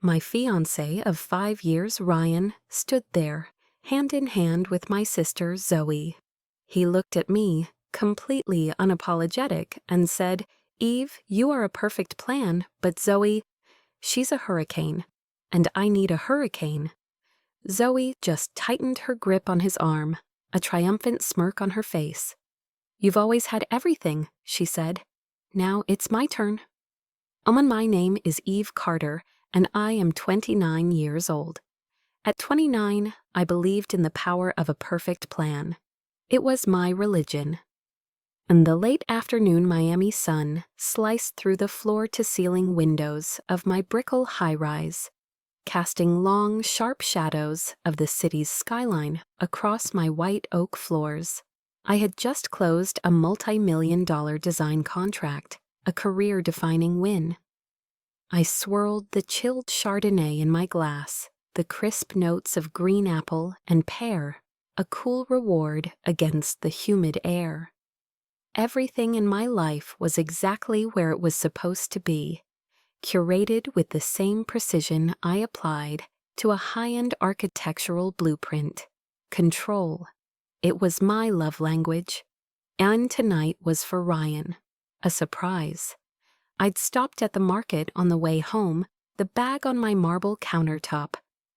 My fiancé of 5 years, Ryan, stood there, hand in hand with my sister, Zoe. He looked at me, completely unapologetic, and said, "Eve, you are a perfect plan, but Zoe, she's a hurricane, and I need a hurricane." Zoe just tightened her grip on his arm, a triumphant smirk on her face. "You've always had everything," she said. "Now it's my turn." My name is Eve Carter, and I am 29 years old. At 29, I believed in the power of a perfect plan. It was my religion. And the late afternoon Miami sun sliced through the floor-to-ceiling windows of my brickle high-rise, casting long, sharp shadows of the city's skyline across my white oak floors. I had just closed a multi-million-dollar design contract, a career-defining win. I swirled the chilled Chardonnay in my glass, the crisp notes of green apple and pear, a cool reward against the humid air. Everything in my life was exactly where it was supposed to be, curated with the same precision I applied to a high-end architectural blueprint. Control. It was my love language. And tonight was for Ryan. A surprise. I'd stopped at the market on the way home, the bag on my marble countertop,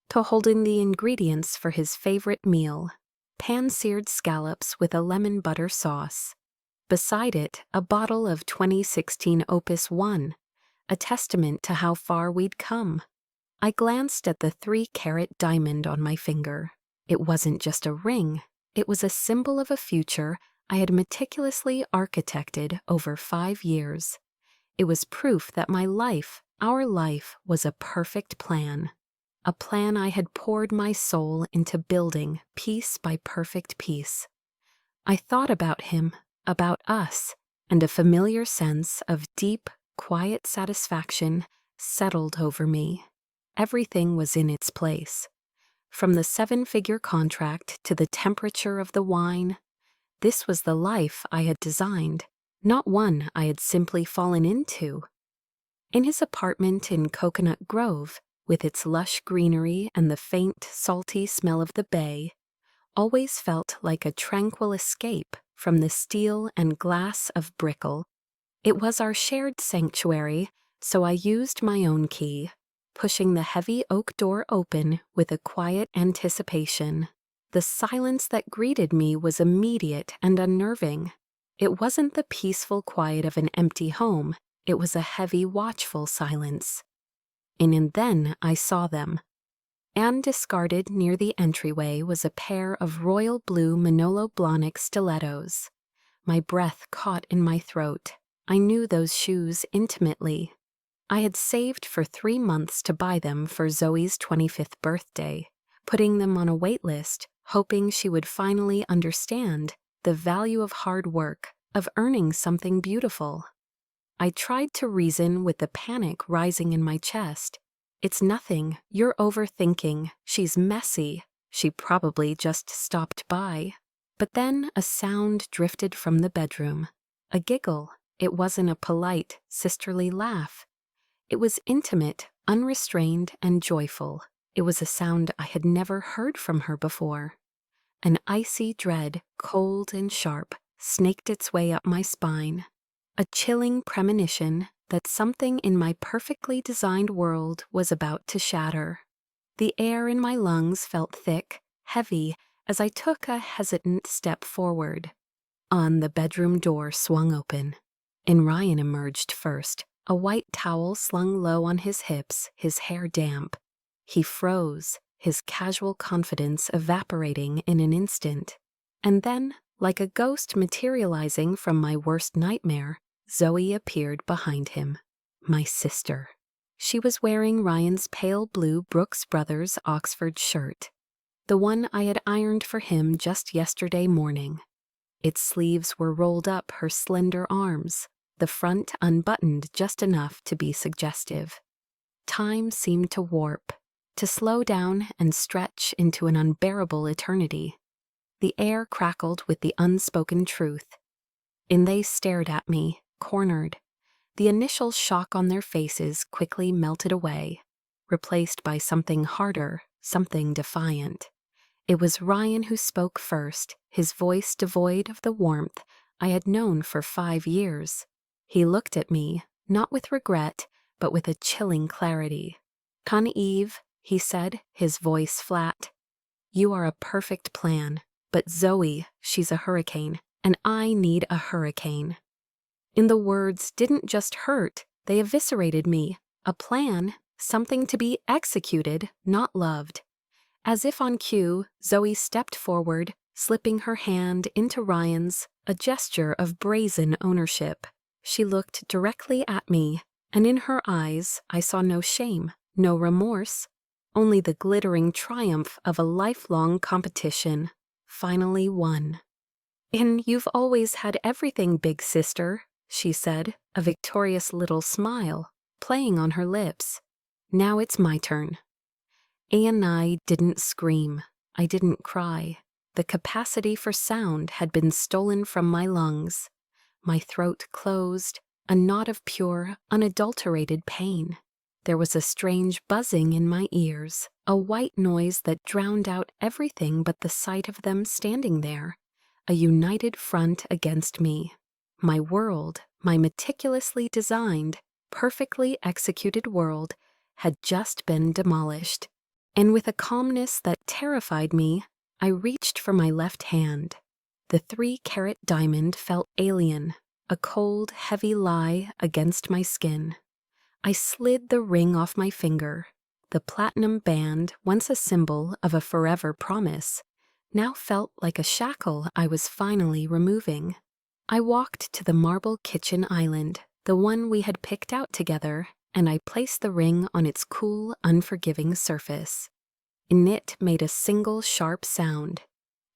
to holding the ingredients for his favorite meal, pan-seared scallops with a lemon butter sauce. Beside it, a bottle of 2016 Opus 1, a testament to how far we'd come. I glanced at the 3-carat diamond on my finger. It wasn't just a ring, it was a symbol of a future I had meticulously architected over 5 years. It was proof that my life, our life, was a perfect plan. A plan I had poured my soul into building piece by perfect piece. I thought about him, about us, and a familiar sense of deep, quiet satisfaction settled over me. Everything was in its place. From the 7-figure contract to the temperature of the wine, this was the life I had designed, not one I had simply fallen into. In his apartment in Coconut Grove, with its lush greenery and the faint, salty smell of the bay, always felt like a tranquil escape from the steel and glass of Brickell. It was our shared sanctuary, so I used my own key, pushing the heavy oak door open with a quiet anticipation. The silence that greeted me was immediate and unnerving. It wasn't the peaceful quiet of an empty home, it was a heavy, watchful silence. And then I saw them. And discarded near the entryway was a pair of royal blue Manolo Blahnik stilettos. My breath caught in my throat. I knew those shoes intimately. I had saved for 3 months to buy them for Zoe's 25th birthday, putting them on a wait list, hoping she would finally understand the value of hard work, of earning something beautiful. I tried to reason with the panic rising in my chest. "It's nothing, you're overthinking, she's messy, she probably just stopped by." But then a sound drifted from the bedroom. A giggle. It wasn't a polite, sisterly laugh. It was intimate, unrestrained, and joyful. It was a sound I had never heard from her before. An icy dread, cold and sharp, snaked its way up my spine. A chilling premonition that something in my perfectly designed world was about to shatter. The air in my lungs felt thick, heavy, as I took a hesitant step forward. The bedroom door swung open, and Ryan emerged first, a white towel slung low on his hips, his hair damp. He froze, his casual confidence evaporating in an instant. And then, like a ghost materializing from my worst nightmare, Zoe appeared behind him. My sister. She was wearing Ryan's pale blue Brooks Brothers Oxford shirt, the one I had ironed for him just yesterday morning. Its sleeves were rolled up her slender arms, the front unbuttoned just enough to be suggestive. Time seemed to warp, to slow down and stretch into an unbearable eternity. The air crackled with the unspoken truth. And they stared at me, cornered. The initial shock on their faces quickly melted away. replaced by something harder, something defiant. It was Ryan who spoke first, his voice devoid of the warmth I had known for 5 years. He looked at me, not with regret, but with a chilling clarity. "Con Eve," he said, his voice flat. "You are a perfect plan, but Zoe, she's a hurricane, and I need a hurricane." And the words didn't just hurt, they eviscerated me. A plan, something to be executed, not loved. As if on cue, Zoe stepped forward, slipping her hand into Ryan's, a gesture of brazen ownership. She looked directly at me, and in her eyes I saw no shame, no remorse, only the glittering triumph of a lifelong competition, finally won. "And you've always had everything, big sister," she said, a victorious little smile playing on her lips. "Now it's my turn." And I didn't scream. I didn't cry. The capacity for sound had been stolen from my lungs. My throat closed, a knot of pure, unadulterated pain. There was a strange buzzing in my ears, a white noise that drowned out everything but the sight of them standing there, a united front against me. My world, my meticulously designed, perfectly executed world, had just been demolished. And with a calmness that terrified me, I reached for my left hand. The 3-carat diamond felt alien, a cold, heavy lie against my skin. I slid the ring off my finger. The platinum band, once a symbol of a forever promise, now felt like a shackle I was finally removing. I walked to the marble kitchen island, the one we had picked out together, and I placed the ring on its cool, unforgiving surface. And it made a single sharp sound.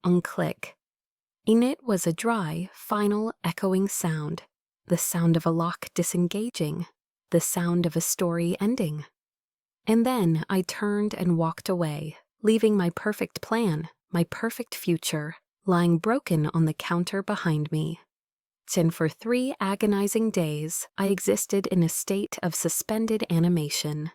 Unclick. In it was a dry, final, echoing sound. The sound of a lock disengaging. The sound of a story ending. And then I turned and walked away, leaving my perfect plan, my perfect future, lying broken on the counter behind me. And for 3 agonizing days, I existed in a state of suspended animation,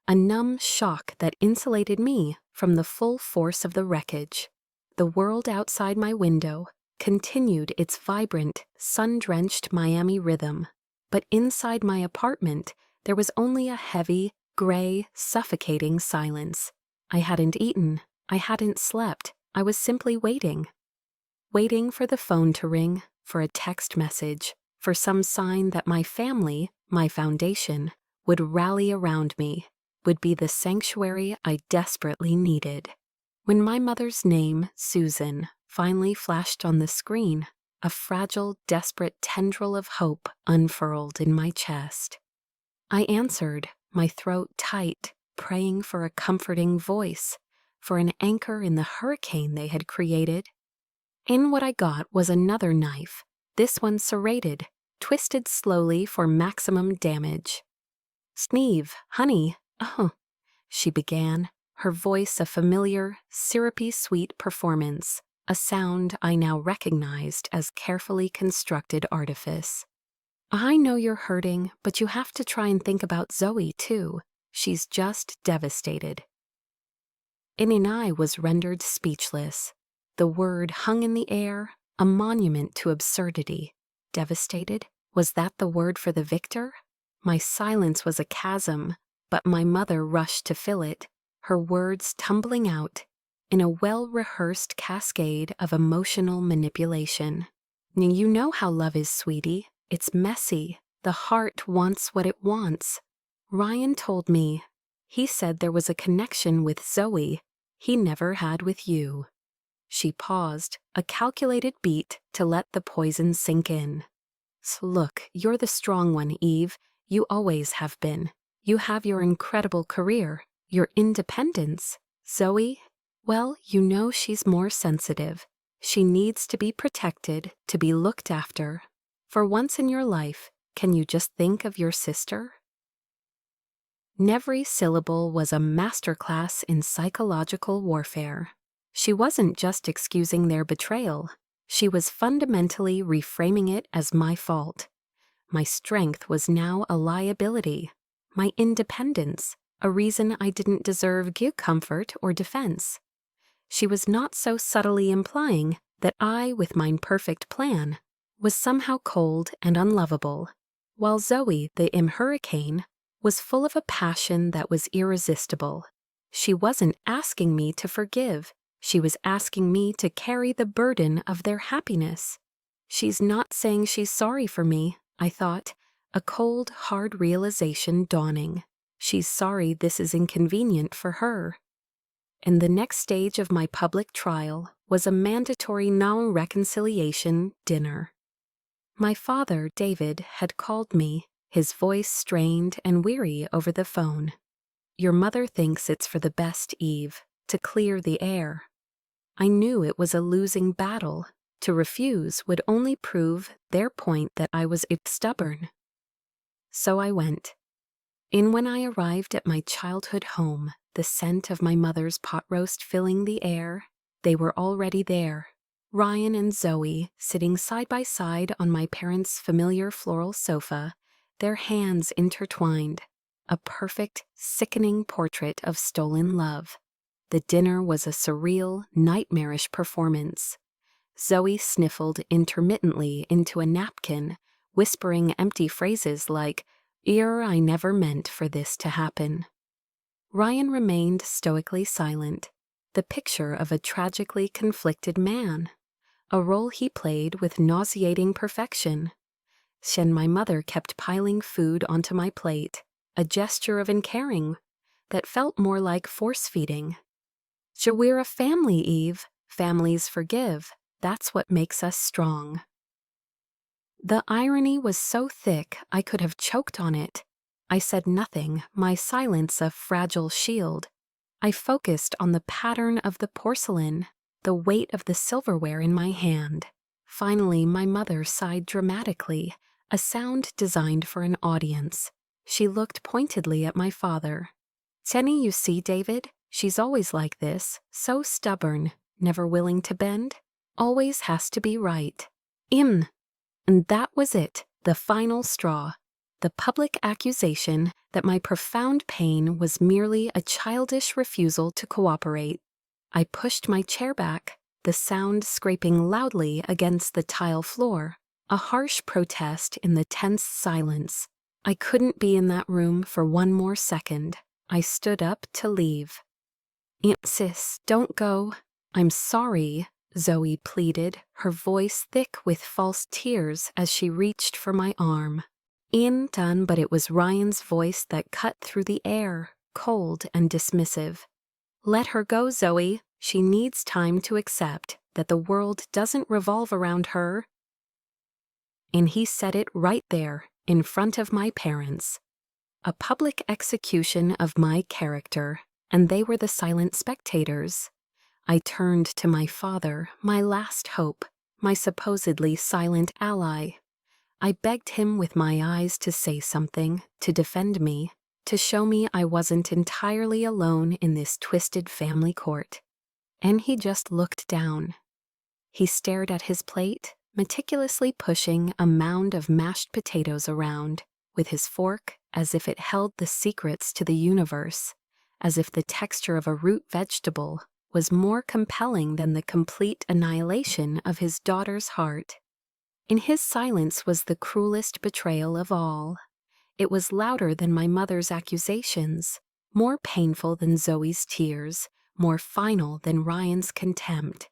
a numb shock that insulated me from the full force of the wreckage. The world outside my window continued its vibrant, sun-drenched Miami rhythm, but inside my apartment there was only a heavy, gray, suffocating silence. I hadn't eaten, I hadn't slept, I was simply waiting. Waiting for the phone to ring, for a text message, for some sign that my family, my foundation, would rally around me, would be the sanctuary I desperately needed. When my mother's name, Susan, finally flashed on the screen, a fragile, desperate tendril of hope unfurled in my chest. I answered, my throat tight, praying for a comforting voice, for an anchor in the hurricane they had created. And what I got was another knife, this one serrated, twisted slowly for maximum damage. "Sneeve, honey, oh," she began, her voice a familiar, syrupy sweet performance, a sound I now recognized as carefully constructed artifice. "I know you're hurting, but you have to try and think about Zoe, too. She's just devastated." And I was rendered speechless. The word hung in the air, a monument to absurdity. Devastated? Was that the word for the victor? My silence was a chasm, but my mother rushed to fill it, her words tumbling out in a well-rehearsed cascade of emotional manipulation. "You know how love is, sweetie. It's messy. The heart wants what it wants. Ryan told me. He said there was a connection with Zoe he never had with you." She paused, a calculated beat to let the poison sink in. "Look, you're the strong one, Eve. You always have been. You have your incredible career, your independence. Zoe, well, you know she's more sensitive. She needs to be protected, to be looked after. For once in your life, can you just think of your sister?" Every syllable was a masterclass in psychological warfare. She wasn't just excusing their betrayal. She was fundamentally reframing it as my fault. My strength was now a liability. My independence, a reason I didn't deserve give comfort or defense. She was not so subtly implying that I, with mine perfect plan, was somehow cold and unlovable, while Zoe, the hurricane, was full of a passion that was irresistible. She wasn't asking me to forgive. She was asking me to carry the burden of their happiness. She's not saying she's sorry for me, I thought, a cold, hard realization dawning. She's sorry this is inconvenient for her. And the next stage of my public trial was a mandatory non-reconciliation dinner. My father, David, had called me, his voice strained and weary over the phone. Your mother thinks it's for the best, Eve, to clear the air. I knew it was a losing battle. To refuse would only prove their point that I was stubborn. So I went. When I arrived at my childhood home, the scent of my mother's pot roast filling the air, they were already there. Ryan and Zoe, sitting side by side on my parents' familiar floral sofa, their hands intertwined, a perfect, sickening portrait of stolen love. The dinner was a surreal, nightmarish performance. Zoe sniffled intermittently into a napkin, whispering empty phrases like, I never meant for this to happen." Ryan remained stoically silent, the picture of a tragically conflicted man, a role he played with nauseating perfection. My mother kept piling food onto my plate, a gesture of uncaring that felt more like force-feeding. We're a family, Eve. Families forgive. That's what makes us strong." The irony was so thick I could have choked on it. I said nothing, my silence a fragile shield. I focused on the pattern of the porcelain, the weight of the silverware in my hand. Finally, my mother sighed dramatically, a sound designed for an audience. She looked pointedly at my father. "Tenny, you see, David? She's always like this, so stubborn, never willing to bend, always has to be right. And that was it, the final straw. The public accusation that my profound pain was merely a childish refusal to cooperate. I pushed my chair back, the sound scraping loudly against the tile floor, a harsh protest in the tense silence. I couldn't be in that room for one more second. I stood up to leave. "Sis, don't go. I'm sorry," Zoe pleaded, her voice thick with false tears as she reached for my arm. Done, but it was Ryan's voice that cut through the air, cold and dismissive. "Let her go, Zoe. She needs time to accept that the world doesn't revolve around her." And he said it right there, in front of my parents. A public execution of my character, and they were the silent spectators. I turned to my father, my last hope, my supposedly silent ally. I begged him with my eyes to say something, to defend me, to show me I wasn't entirely alone in this twisted family court. And he just looked down. He stared at his plate, meticulously pushing a mound of mashed potatoes around, with his fork as if it held the secrets to the universe, as if the texture of a root vegetable was more compelling than the complete annihilation of his daughter's heart. In his silence was the cruelest betrayal of all. It was louder than my mother's accusations, more painful than Zoe's tears, more final than Ryan's contempt.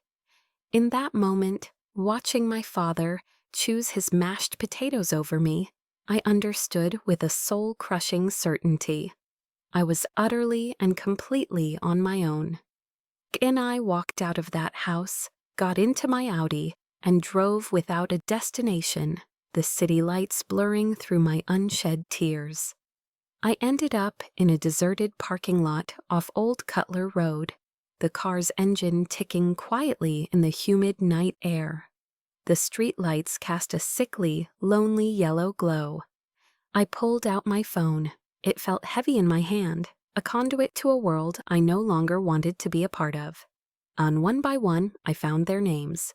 In that moment, watching my father choose his mashed potatoes over me, I understood with a soul-crushing certainty. I was utterly and completely on my own. And I walked out of that house, got into my Audi, and drove without a destination, the city lights blurring through my unshed tears. I ended up in a deserted parking lot off Old Cutler Road, the car's engine ticking quietly in the humid night air. The street lights cast a sickly, lonely yellow glow. I pulled out my phone. It felt heavy in my hand, a conduit to a world I no longer wanted to be a part of. One by one, I found their names.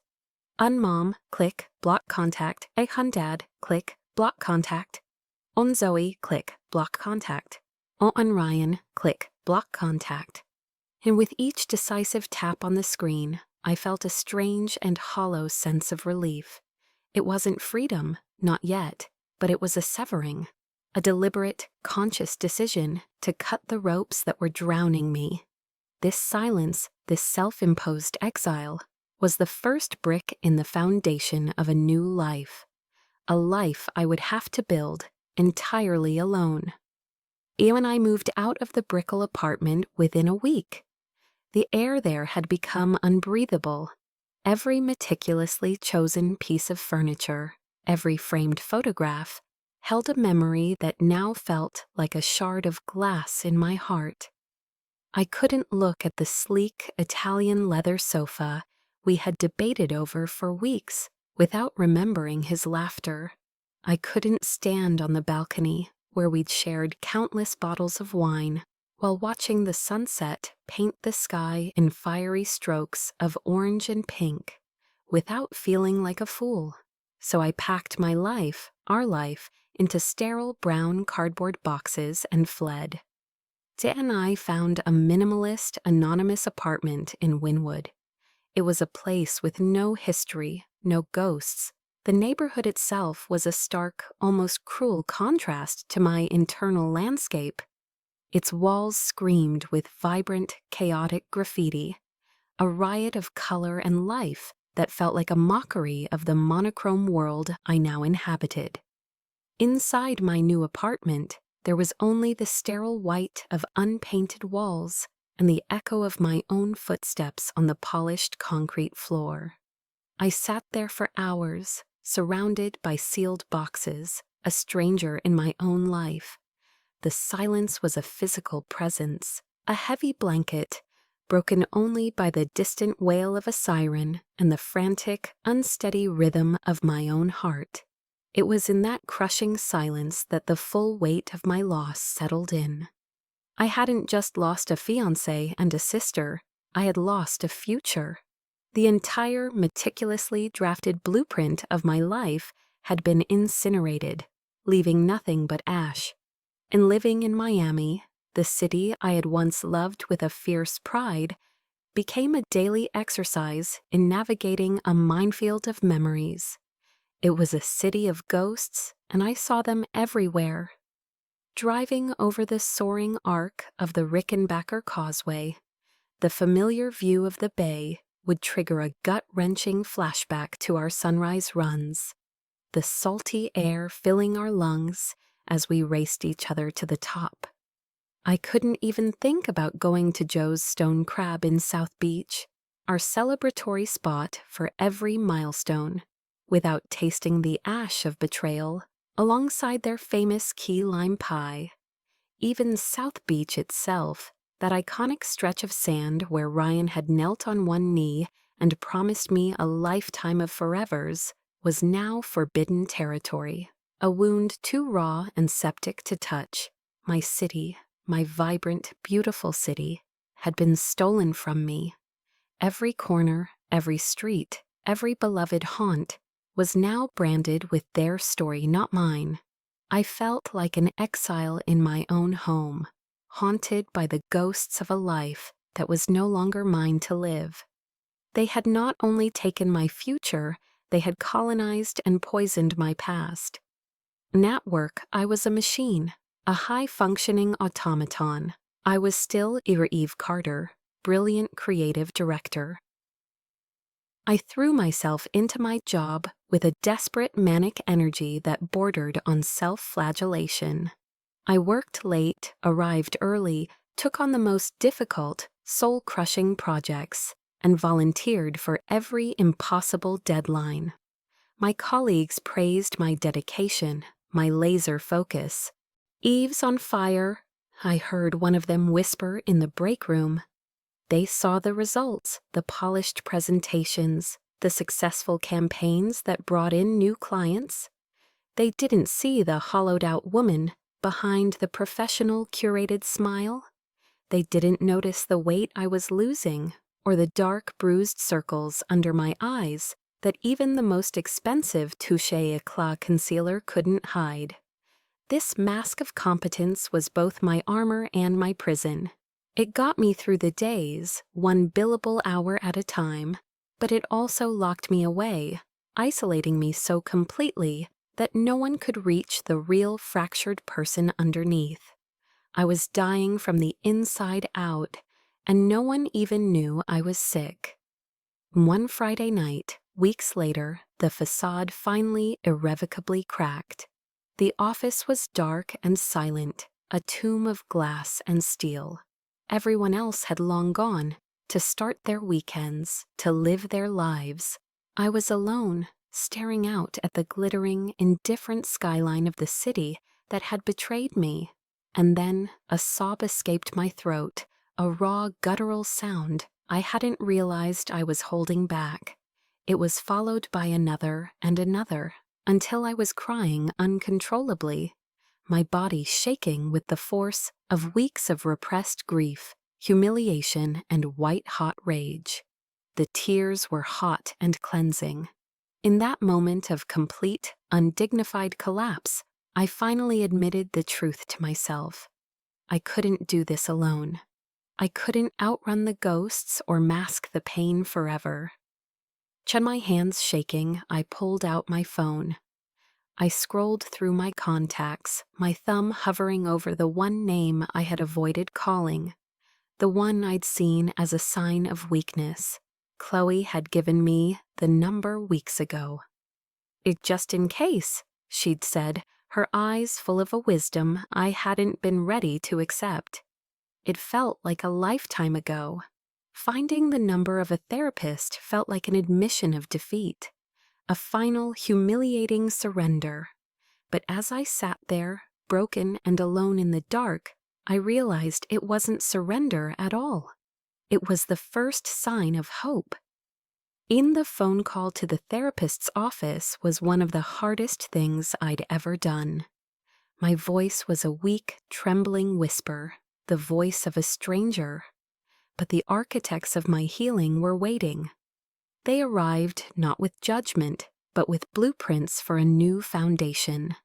Unmom, click, block contact. Dad, click, block contact. Zoe, click, block contact. On Ryan, click, block contact. And with each decisive tap on the screen, I felt a strange and hollow sense of relief. It wasn't freedom, not yet, but it was a severing, a deliberate, conscious decision to cut the ropes that were drowning me. This silence, this self-imposed exile, was the first brick in the foundation of a new life. A life I would have to build entirely alone. Eo and I moved out of the Brickell apartment within a week. The air there had become unbreathable. Every meticulously chosen piece of furniture, every framed photograph, held a memory that now felt like a shard of glass in my heart. I couldn't look at the sleek Italian leather sofa we had debated over for weeks without remembering his laughter. I couldn't stand on the balcony where we'd shared countless bottles of wine while watching the sunset paint the sky in fiery strokes of orange and pink without feeling like a fool. So I packed my life, our life, into sterile brown cardboard boxes and fled. Dan and I found a minimalist, anonymous apartment in Wynwood. It was a place with no history, no ghosts. The neighborhood itself was a stark, almost cruel contrast to my internal landscape. Its walls screamed with vibrant, chaotic graffiti, a riot of color and life that felt like a mockery of the monochrome world I now inhabited. Inside my new apartment, there was only the sterile white of unpainted walls and the echo of my own footsteps on the polished concrete floor. I sat there for hours, surrounded by sealed boxes, a stranger in my own life. The silence was a physical presence, a heavy blanket, broken only by the distant wail of a siren and the frantic, unsteady rhythm of my own heart. It was in that crushing silence that the full weight of my loss settled in. I hadn't just lost a fiancé and a sister, I had lost a future. The entire meticulously drafted blueprint of my life had been incinerated, leaving nothing but ash. And living in Miami, the city I had once loved with a fierce pride, became a daily exercise in navigating a minefield of memories. It was a city of ghosts, and I saw them everywhere. Driving over the soaring arc of the Rickenbacker Causeway, the familiar view of the bay would trigger a gut-wrenching flashback to our sunrise runs, the salty air filling our lungs as we raced each other to the top. I couldn't even think about going to Joe's Stone Crab in South Beach, our celebratory spot for every milestone, without tasting the ash of betrayal alongside their famous key lime pie. Even South Beach itself, that iconic stretch of sand where Ryan had knelt on one knee and promised me a lifetime of forevers, was now forbidden territory, a wound too raw and septic to touch. My city, my vibrant, beautiful city, had been stolen from me. Every corner, every street, every beloved haunt was now branded with their story, not mine. I felt like an exile in my own home, haunted by the ghosts of a life that was no longer mine to live. They had not only taken my future, they had colonized and poisoned my past. At work, I was a machine, a high-functioning automaton. I was still Eve Carter, brilliant creative director. I threw myself into my job with a desperate manic energy that bordered on self-flagellation. I worked late, arrived early, took on the most difficult, soul-crushing projects, and volunteered for every impossible deadline. My colleagues praised my dedication, my laser focus. "Eve's on fire," I heard one of them whisper in the break room. They saw the results, the polished presentations, the successful campaigns that brought in new clients. They didn't see the hollowed-out woman behind the professional, curated smile. They didn't notice the weight I was losing or the dark, bruised circles under my eyes that even the most expensive touche éclat concealer couldn't hide. This mask of competence was both my armor and my prison. It got me through the days, one billable hour at a time, but it also locked me away, isolating me so completely that no one could reach the real fractured person underneath. I was dying from the inside out, and no one even knew I was sick. One Friday night, weeks later, the facade finally irrevocably cracked. The office was dark and silent, a tomb of glass and steel. Everyone else had long gone, to start their weekends, to live their lives. I was alone, staring out at the glittering, indifferent skyline of the city that had betrayed me. And then a sob escaped my throat, a raw, guttural sound I hadn't realized I was holding back. It was followed by another and another, until I was crying uncontrollably, my body shaking with the force of weeks of repressed grief, humiliation, and white-hot rage. The tears were hot and cleansing. In that moment of complete, undignified collapse, I finally admitted the truth to myself. I couldn't do this alone. I couldn't outrun the ghosts or mask the pain forever. My hands shaking, I pulled out my phone. I scrolled through my contacts, my thumb hovering over the one name I had avoided calling, the one I'd seen as a sign of weakness. Chloe had given me the number weeks ago. Just in case, she'd said, her eyes full of a wisdom I hadn't been ready to accept. It felt like a lifetime ago. Finding the number of a therapist felt like an admission of defeat, a final humiliating surrender. But as I sat there, broken and alone in the dark, I realized it wasn't surrender at all. It was the first sign of hope. In the phone call to the therapist's office was one of the hardest things I'd ever done. My voice was a weak, trembling whisper, the voice of a stranger. But the architects of my healing were waiting. They arrived not with judgment, but with blueprints for a new foundation.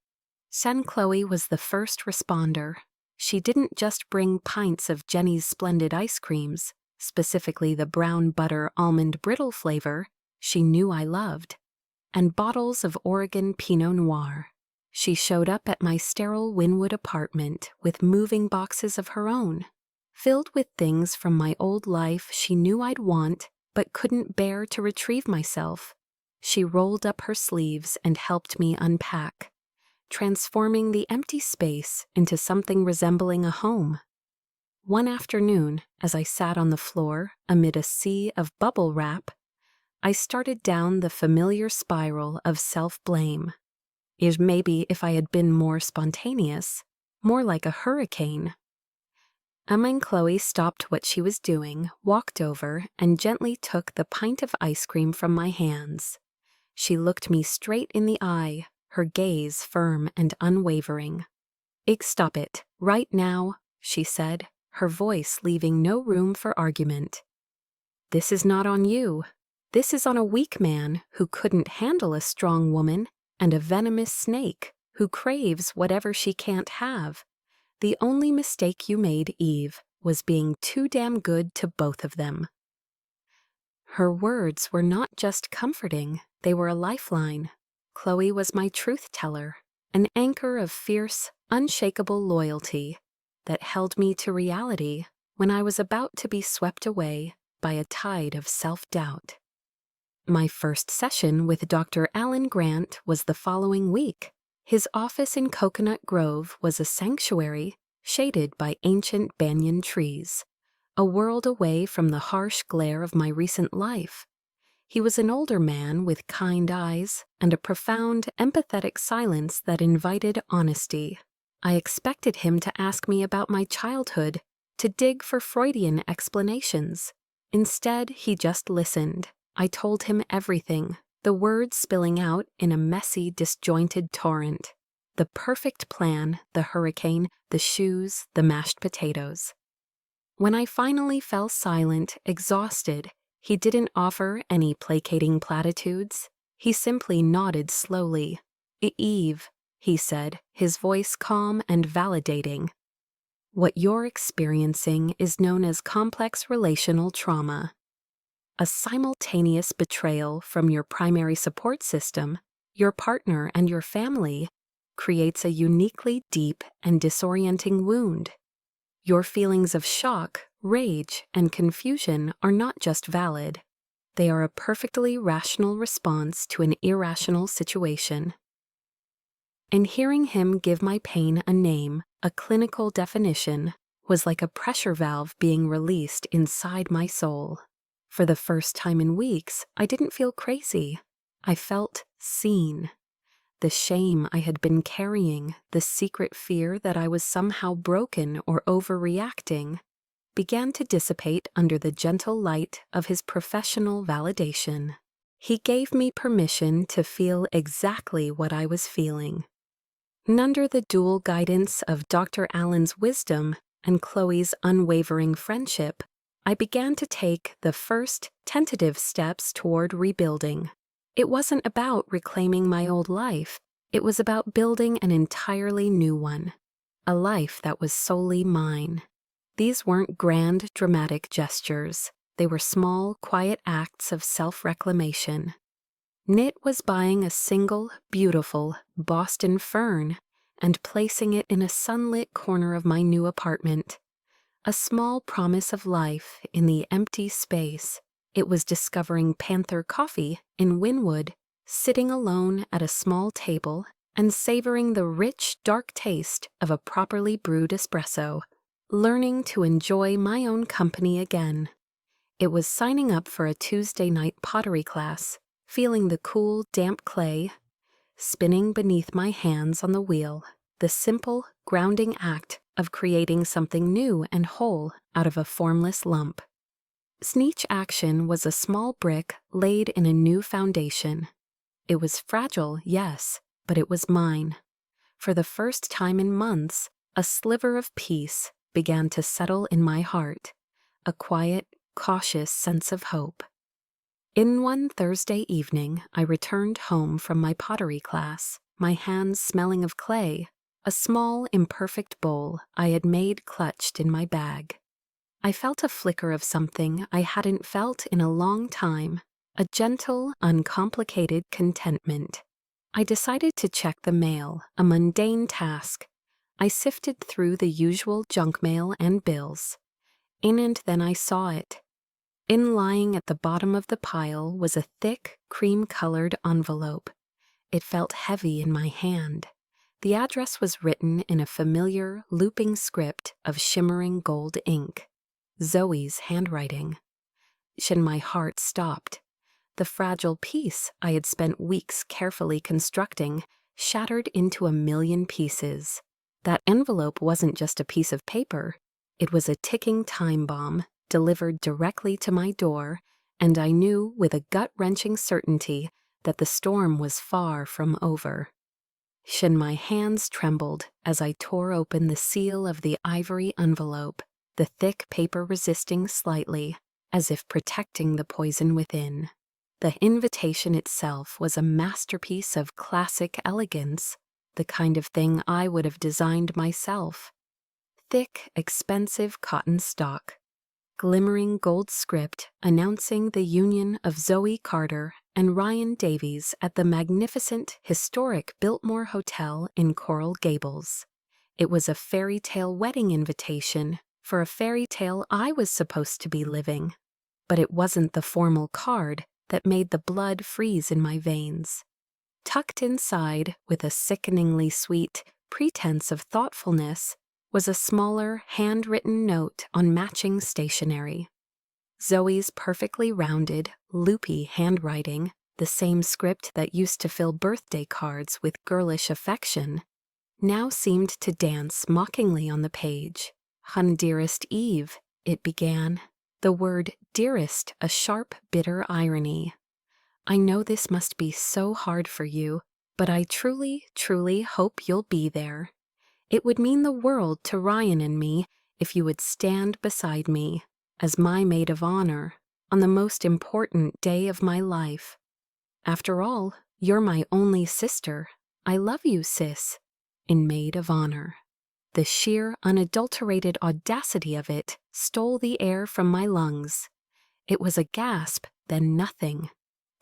Chloe was the first responder. She didn't just bring pints of Jenny's splendid ice creams, specifically the brown butter almond brittle flavor she knew I loved, and bottles of Oregon Pinot Noir. She showed up at my sterile Wynwood apartment with moving boxes of her own, filled with things from my old life she knew I'd want but couldn't bear to retrieve myself. She rolled up her sleeves and helped me unpack, transforming the empty space into something resembling a home. One afternoon, as I sat on the floor amid a sea of bubble wrap, I started down the familiar spiral of self-blame. Maybe if I had been more spontaneous, more like a hurricane. And Chloe stopped what she was doing, walked over, and gently took the pint of ice cream from my hands. She looked me straight in the eye, her gaze firm and unwavering. Stop it, right now," she said, her voice leaving no room for argument. "This is not on you. This is on a weak man who couldn't handle a strong woman and a venomous snake who craves whatever she can't have. The only mistake you made, Eve, was being too damn good to both of them." Her words were not just comforting, they were a lifeline. Chloe was my truth teller, an anchor of fierce, unshakable loyalty that held me to reality when I was about to be swept away by a tide of self-doubt. My first session with Dr. Alan Grant was the following week. His office in Coconut Grove was a sanctuary shaded by ancient banyan trees, a world away from the harsh glare of my recent life. He was an older man with kind eyes and a profound, empathetic silence that invited honesty. I expected him to ask me about my childhood, to dig for Freudian explanations. Instead, he just listened. I told him everything, the words spilling out in a messy, disjointed torrent. The perfect plan, the hurricane, the shoes, the mashed potatoes. When I finally fell silent, exhausted, he didn't offer any placating platitudes. He simply nodded slowly. "Eve, he said, his voice calm and validating. What you're experiencing is known as complex relational trauma. A simultaneous betrayal from your primary support system, your partner, and your family creates a uniquely deep and disorienting wound. Your feelings of shock, rage, and confusion are not just valid. They are a perfectly rational response to an irrational situation. And hearing him give my pain a name, a clinical definition, was like a pressure valve being released inside my soul. For the first time in weeks, I didn't feel crazy. I felt seen. The shame I had been carrying, the secret fear that I was somehow broken or overreacting, began to dissipate under the gentle light of his professional validation. He gave me permission to feel exactly what I was feeling. And under the dual guidance of Dr. Allen's wisdom and Chloe's unwavering friendship, I began to take the first tentative steps toward rebuilding. It wasn't about reclaiming my old life. It was about building an entirely new one, a life that was solely mine. These weren't grand, dramatic gestures. They were small, quiet acts of self-reclamation. Knit was buying a single, beautiful Boston fern and placing it in a sunlit corner of my new apartment. A small promise of life in the empty space. It was discovering Panther coffee in Wynwood, sitting alone at a small table and savoring the rich, dark taste of a properly brewed espresso, learning to enjoy my own company again. It was signing up for a Tuesday night pottery class, feeling the cool, damp clay, spinning beneath my hands on the wheel, the simple, grounding act of creating something new and whole out of a formless lump. Each action was a small brick laid in a new foundation. It was fragile, yes, but it was mine. For the first time in months, a sliver of peace began to settle in my heart, a quiet, cautious sense of hope. In one Thursday evening, I returned home from my pottery class, my hands smelling of clay, a small, imperfect bowl I had made clutched in my bag. I felt a flicker of something I hadn't felt in a long time, a gentle, uncomplicated contentment. I decided to check the mail, a mundane task. I sifted through the usual junk mail and bills. And then I saw it. Lying at the bottom of the pile was a thick, cream-colored envelope. It felt heavy in my hand. The address was written in a familiar, looping script of shimmering gold ink. Zoe's handwriting. And my heart stopped. The fragile piece I had spent weeks carefully constructing shattered into a million pieces. That envelope wasn't just a piece of paper. It was a ticking time bomb delivered directly to my door, and I knew with a gut-wrenching certainty that the storm was far from over. And my hands trembled as I tore open the seal of the ivory envelope, the thick paper resisting slightly, as if protecting the poison within. The invitation itself was a masterpiece of classic elegance, the kind of thing I would have designed myself. Thick, expensive cotton stock, glimmering gold script announcing the union of Zoe Carter and Ryan Davies at the magnificent, historic Biltmore Hotel in Coral Gables. It was a fairy tale wedding invitation for a fairy tale I was supposed to be living. But it wasn't the formal card that made the blood freeze in my veins. Tucked inside, with a sickeningly sweet pretense of thoughtfulness, was a smaller, handwritten note on matching stationery. Zoe's perfectly rounded, loopy handwriting, the same script that used to fill birthday cards with girlish affection, now seemed to dance mockingly on the page. "Hun, dearest Eve," it began, the word dearest a sharp, bitter irony. "I know this must be so hard for you, but I truly, truly hope you'll be there. It would mean the world to Ryan and me if you would stand beside me as my maid of honor on the most important day of my life. After all, you're my only sister. "I love you, sis," in maid of honor. The sheer, unadulterated audacity of it stole the air from my lungs. It was a gasp, then nothing.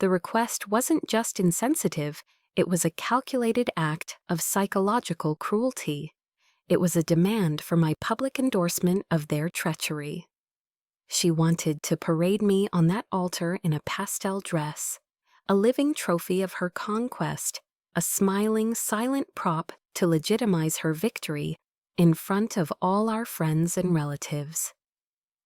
The request wasn't just insensitive, it was a calculated act of psychological cruelty. It was a demand for my public endorsement of their treachery. She wanted to parade me on that altar in a pastel dress, a living trophy of her conquest, a smiling, silent prop to legitimize her victory in front of all our friends and relatives.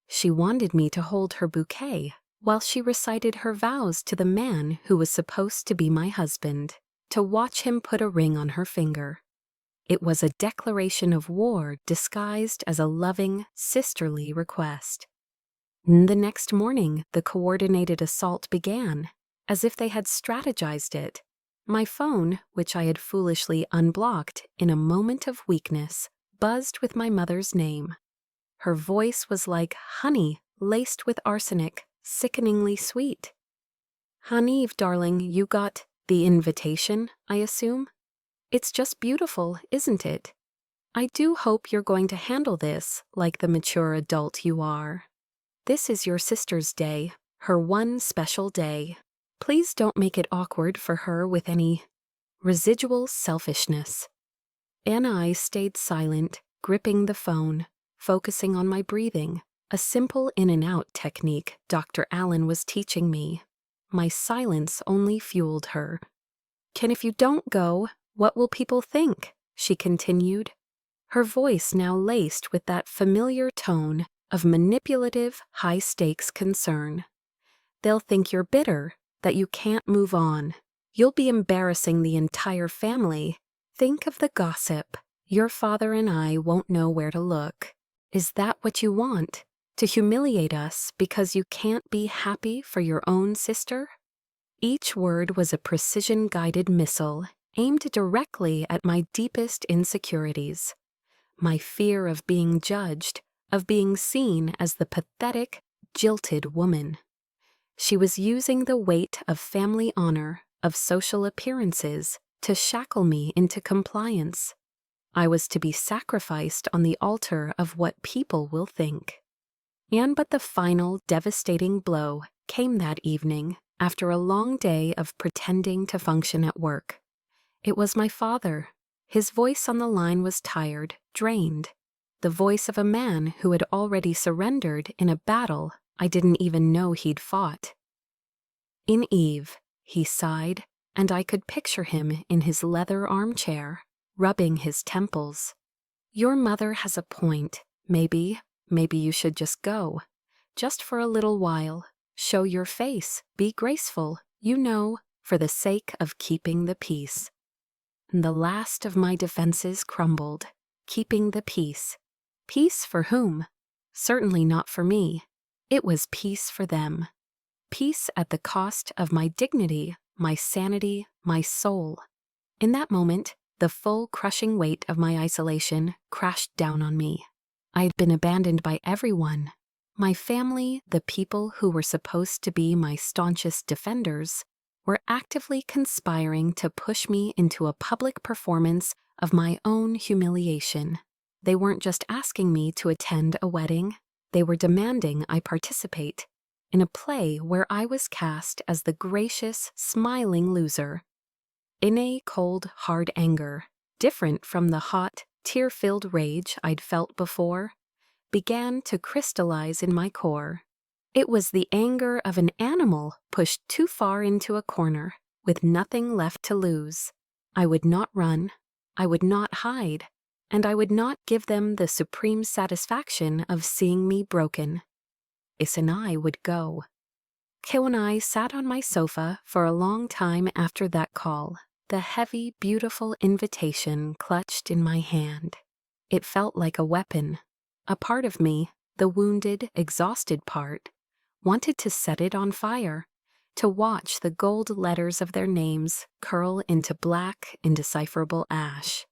She wanted me to hold her bouquet while she recited her vows to the man who was supposed to be my husband, to watch him put a ring on her finger. It was a declaration of war disguised as a loving, sisterly request. The next morning, the coordinated assault began, as if they had strategized it. My phone, which I had foolishly unblocked in a moment of weakness, buzzed with my mother's name. Her voice was like honey laced with arsenic, sickeningly sweet. "Haneve, darling, you got the invitation, I assume? It's just beautiful, isn't it? I do hope you're going to handle this like the mature adult you are. This is your sister's day, her one special day. Please don't make it awkward for her with any residual selfishness." And I stayed silent, gripping the phone, focusing on my breathing, a simple in and out technique Dr. Allen was teaching me. My silence only fueled her. If you don't go, what will people think?" she continued, her voice now laced with that familiar tone of manipulative, high-stakes concern. "They'll think you're bitter, that you can't move on. You'll be embarrassing the entire family. Think of the gossip. Your father and I won't know where to look. Is that what you want? To humiliate us because you can't be happy for your own sister?" Each word was a precision-guided missile aimed directly at my deepest insecurities. My fear of being judged, of being seen as the pathetic, jilted woman. She was using the weight of family honor, of social appearances, to shackle me into compliance. I was to be sacrificed on the altar of what people will think. But the final devastating blow came that evening after a long day of pretending to function at work. It was my father. His voice on the line was tired, drained. The voice of a man who had already surrendered in a battle I didn't even know he'd fought. "In Eve," he sighed, and I could picture him in his leather armchair, rubbing his temples. "Your mother has a point. Maybe you should just go. Just for a little while. Show your face. Be graceful, for the sake of keeping the peace." The last of my defenses crumbled. Keeping the peace. Peace for whom? Certainly not for me. It was peace for them. Peace at the cost of my dignity, my sanity, my soul. In that moment, the full crushing weight of my isolation crashed down on me. I had been abandoned by everyone. My family, the people who were supposed to be my staunchest defenders, were actively conspiring to push me into a public performance of my own humiliation. They weren't just asking me to attend a wedding, they were demanding I participate in a play where I was cast as the gracious, smiling loser. In a cold, hard anger, different from the hot, tear-filled rage I'd felt before, began to crystallize in my core. It was the anger of an animal pushed too far into a corner, with nothing left to lose. I would not run, I would not hide, and I would not give them the supreme satisfaction of seeing me broken. And I would go. Kyo and I sat on my sofa for a long time after that call, the heavy, beautiful invitation clutched in my hand. It felt like a weapon. A part of me, the wounded, exhausted part, wanted to set it on fire, to watch the gold letters of their names curl into black, indecipherable ash.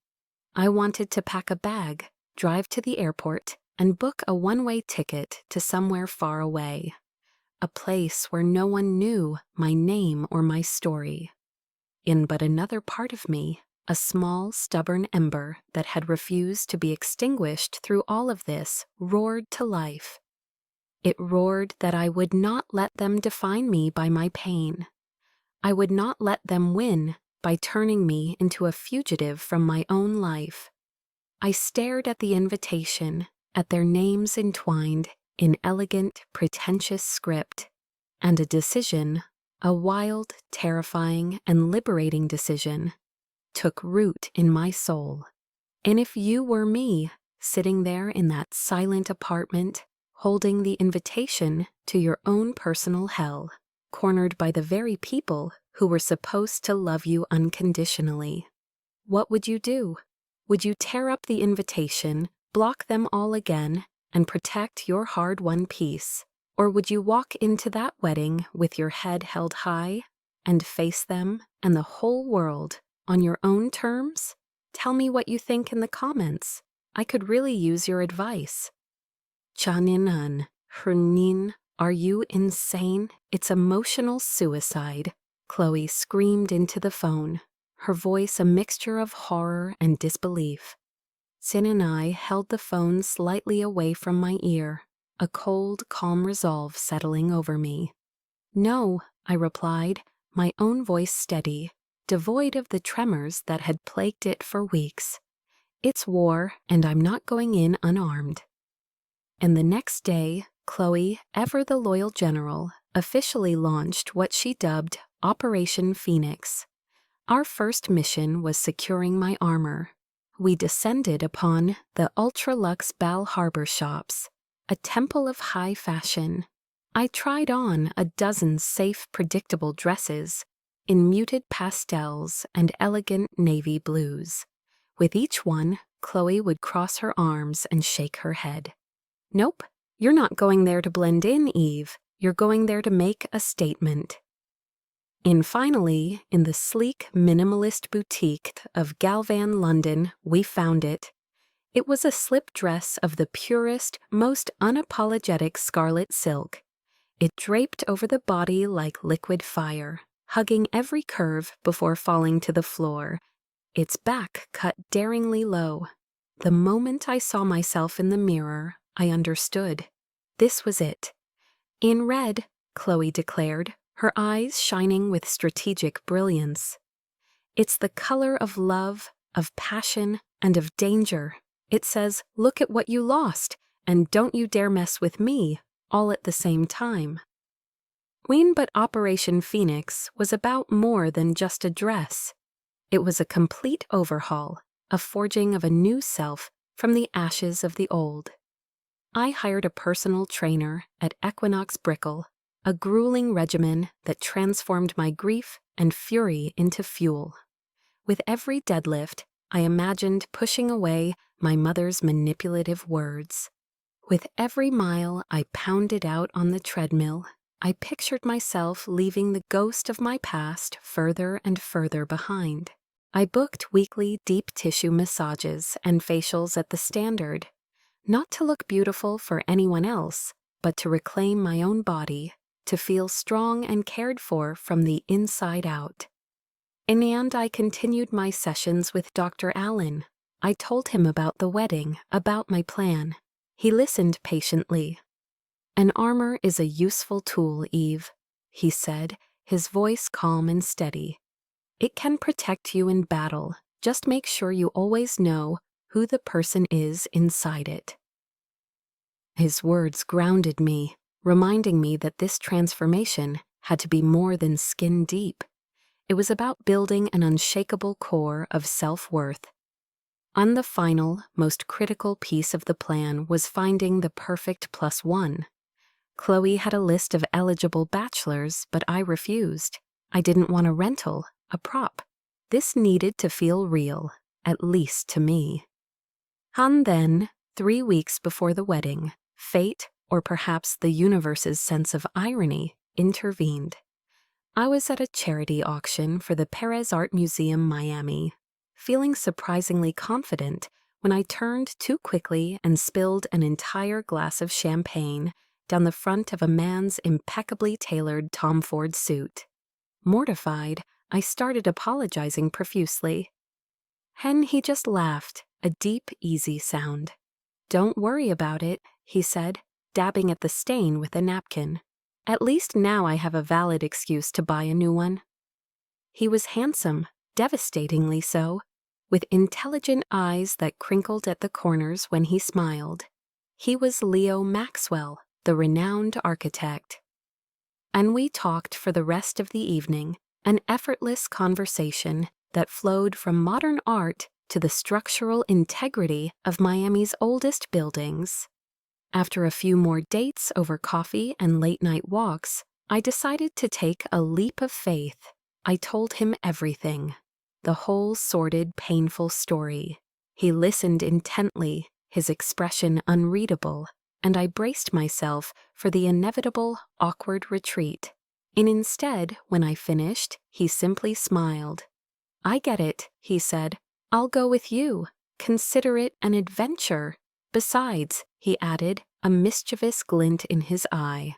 I wanted to pack a bag, drive to the airport, and book a one-way ticket to somewhere far away, a place where no one knew my name or my story. But another part of me, A small, stubborn ember that had refused to be extinguished through all of this roared to life. It roared that I would not let them define me by my pain. I would not let them win by turning me into a fugitive from my own life. I stared at the invitation, at their names entwined in elegant, pretentious script, and a decision, a wild, terrifying, and liberating decision, took root in my soul. And if you were me, sitting there in that silent apartment, holding the invitation to your own personal hell, cornered by the very people who were supposed to love you unconditionally, what would you do? Would you tear up the invitation, block them all again, and protect your hard-won peace? Or would you walk into that wedding with your head held high and face them and the whole world on your own terms? Tell me what you think in the comments. I could really use your advice. Chaninan, Hernin, are you insane? It's emotional suicide, Chloe screamed into the phone, her voice a mixture of horror and disbelief. Sin and I held the phone slightly away from my ear, a cold, calm resolve settling over me. No, I replied, my own voice steady, devoid of the tremors that had plagued it for weeks. It's war, and I'm not going in unarmed. And the next day, Chloe, ever the loyal general, officially launched what she dubbed Operation Phoenix. Our first mission was securing my armor. We descended upon the ultra-luxe Bal Harbor shops, a temple of high fashion. I tried on a dozen safe, predictable dresses in muted pastels and elegant navy blues. With each one, Chloe would cross her arms and shake her head. Nope, you're not going there to blend in, Eve. You're going there to make a statement. And finally, in the sleek, minimalist boutique of Galvan, London, we found it. It was a slip dress of the purest, most unapologetic scarlet silk. It draped over the body like liquid fire, hugging every curve before falling to the floor, its back cut daringly low. The moment I saw myself in the mirror, I understood. This was it. In red, Chloe declared, her eyes shining with strategic brilliance. It's the color of love, of passion, and of danger. It says, look at what you lost, and don't you dare mess with me, all at the same time. But Operation Phoenix was about more than just a dress. It was a complete overhaul, a forging of a new self from the ashes of the old. I hired a personal trainer at Equinox Brickle, a grueling regimen that transformed my grief and fury into fuel. With every deadlift, I imagined pushing away my mother's manipulative words. With every mile I pounded out on the treadmill, I pictured myself leaving the ghost of my past further and further behind. I booked weekly deep tissue massages and facials at the Standard, not to look beautiful for anyone else, but to reclaim my own body, to feel strong and cared for from the inside out. And I continued my sessions with Dr. Allen. I told him about the wedding, about my plan. He listened patiently. An armor is a useful tool, Eve, he said, his voice calm and steady. It can protect you in battle. Just make sure you always know who the person is inside it. His words grounded me, reminding me that this transformation had to be more than skin deep. It was about building an unshakable core of self-worth. On the final, most critical piece of the plan was finding the perfect +1. Chloe had a list of eligible bachelors, but I refused. I didn't want a rental, a prop. This needed to feel real, at least to me. And then, 3 weeks before the wedding, fate, or perhaps the universe's sense of irony, intervened. I was at a charity auction for the Perez Art Museum, Miami, feeling surprisingly confident when I turned too quickly and spilled an entire glass of champagne down the front of a man's impeccably tailored Tom Ford suit. Mortified, I started apologizing profusely. And he just laughed, a deep, easy sound. "Don't worry about it," he said, dabbing at the stain with a napkin. "At least now I have a valid excuse to buy a new one." He was handsome, devastatingly so, with intelligent eyes that crinkled at the corners when he smiled. He was Leo Maxwell, the renowned architect. And we talked for the rest of the evening, an effortless conversation that flowed from modern art to the structural integrity of Miami's oldest buildings. After a few more dates over coffee and late-night walks, I decided to take a leap of faith. I told him everything, the whole sordid, painful story. He listened intently, his expression unreadable, and I braced myself for the inevitable, awkward retreat. And instead, when I finished, he simply smiled. "I get it," he said. "I'll go with you. Consider it an adventure. Besides," he added, a mischievous glint in his eye,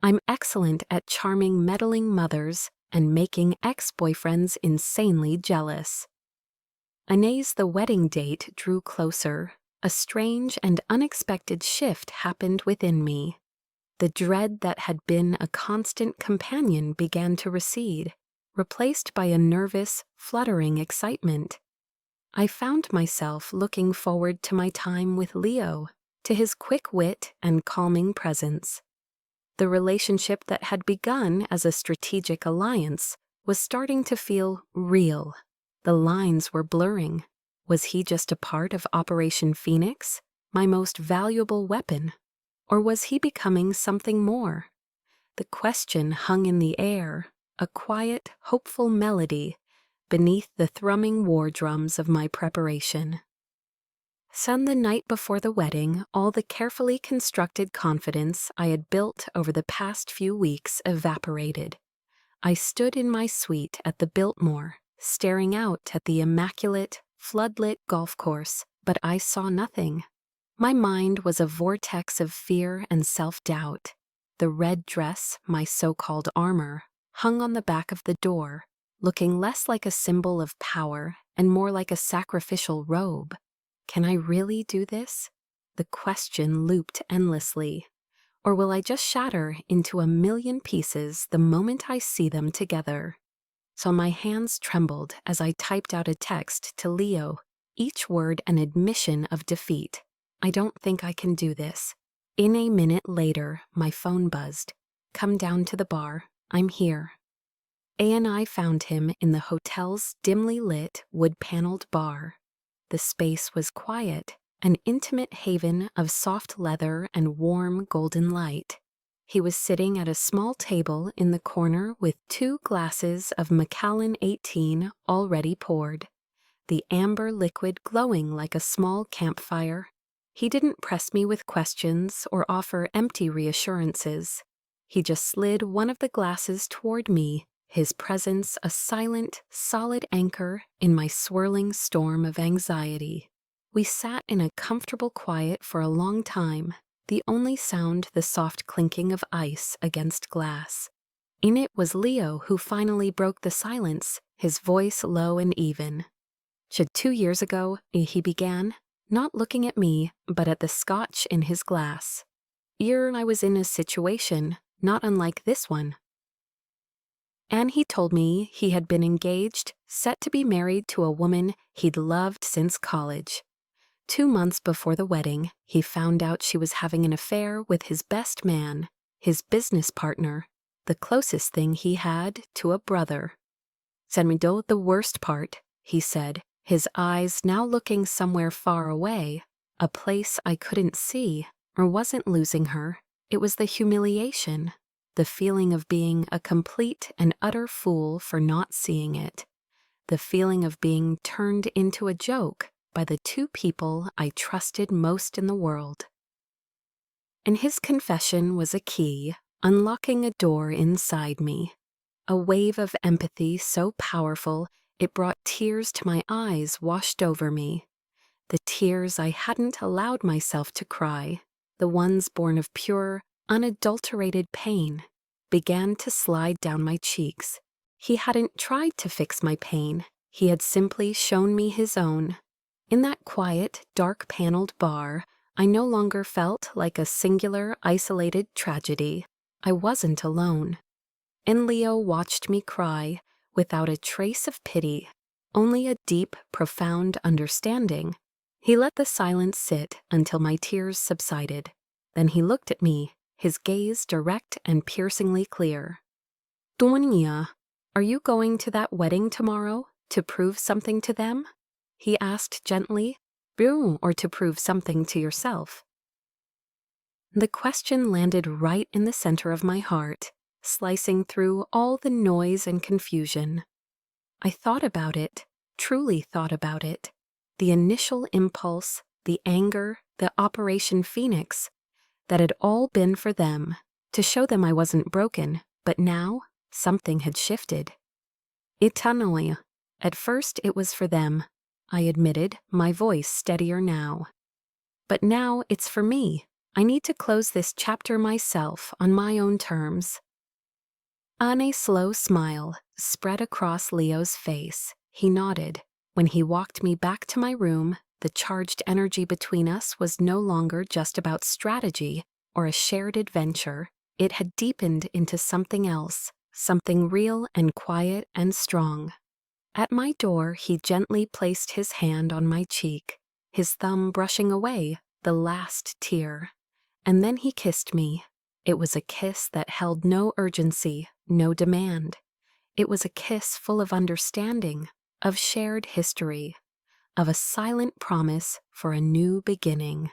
"I'm excellent at charming meddling mothers and making ex-boyfriends insanely jealous." Anais, the wedding date, drew closer. A strange and unexpected shift happened within me. The dread that had been a constant companion began to recede, replaced by a nervous, fluttering excitement. I found myself looking forward to my time with Leo, to his quick wit and calming presence. The relationship that had begun as a strategic alliance was starting to feel real. The lines were blurring. Was he just a part of Operation Phoenix, my most valuable weapon? Or was he becoming something more? The question hung in the air, a quiet, hopeful melody beneath the thrumming war drums of my preparation. The night before the wedding, all the carefully constructed confidence I had built over the past few weeks evaporated. I stood in my suite at the Biltmore, staring out at the immaculate, floodlit golf course, but I saw nothing. My mind was a vortex of fear and self-doubt. The red dress, my so-called armor, hung on the back of the door, looking less like a symbol of power and more like a sacrificial robe. Can I really do this? The question looped endlessly. Or will I just shatter into a million pieces the moment I see them together? So my hands trembled as I typed out a text to Leo, each word an admission of defeat. I don't think I can do this. In a minute later, my phone buzzed. "Come down to the bar. I'm here." A and I found him in the hotel's dimly lit, wood-paneled bar. The space was quiet, an intimate haven of soft leather and warm golden light. He was sitting at a small table in the corner with 2 glasses of Macallan 18 already poured, the amber liquid glowing like a small campfire. He didn't press me with questions or offer empty reassurances. He just slid one of the glasses toward me, his presence a silent, solid anchor in my swirling storm of anxiety. We sat in a comfortable quiet for a long time, the only sound the soft clinking of ice against glass. In it was Leo who finally broke the silence, his voice low and even. "Should 2 years ago," he began, not looking at me, but at the scotch in his glass. I was in a situation not unlike this one." And he told me he had been engaged, set to be married to a woman he'd loved since college. 2 months before the wedding, he found out she was having an affair with his best man, his business partner, the closest thing he had to a brother. "Senmido, the worst part," he said, his eyes now looking somewhere far away, a place I couldn't see, or wasn't losing her. It was the humiliation, the feeling of being a complete and utter fool for not seeing it, the feeling of being turned into a joke by the 2 people I trusted most in the world. And his confession was a key, unlocking a door inside me. A wave of empathy so powerful it brought tears to my eyes washed over me. The tears I hadn't allowed myself to cry, the ones born of pure, unadulterated pain, began to slide down my cheeks. He hadn't tried to fix my pain. He had simply shown me his own. In that quiet, dark-paneled bar, I no longer felt like a singular, isolated tragedy. I wasn't alone. And Leo watched me cry, without a trace of pity, only a deep, profound understanding. He let the silence sit until my tears subsided. Then he looked at me, his gaze direct and piercingly clear. Dunya, are you going to that wedding tomorrow to prove something to them? He asked gently, or to prove something to yourself? The question landed right in the center of my heart, slicing through all the noise and confusion. I thought about it, truly thought about it. The initial impulse, the anger, the Operation Phoenix, that had all been for them, to show them I wasn't broken, but now something had shifted. Itanoia. At first it was for them, I admitted, my voice steadier now. But now it's for me. I need to close this chapter myself on my own terms. A slow smile spread across Leo's face. He nodded. When he walked me back to my room, the charged energy between us was no longer just about strategy or a shared adventure. It had deepened into something else, something real and quiet and strong. At my door, he gently placed his hand on my cheek, his thumb brushing away the last tear. And then he kissed me. It was a kiss that held no urgency, no demand. It was a kiss full of understanding, of shared history, of a silent promise for a new beginning.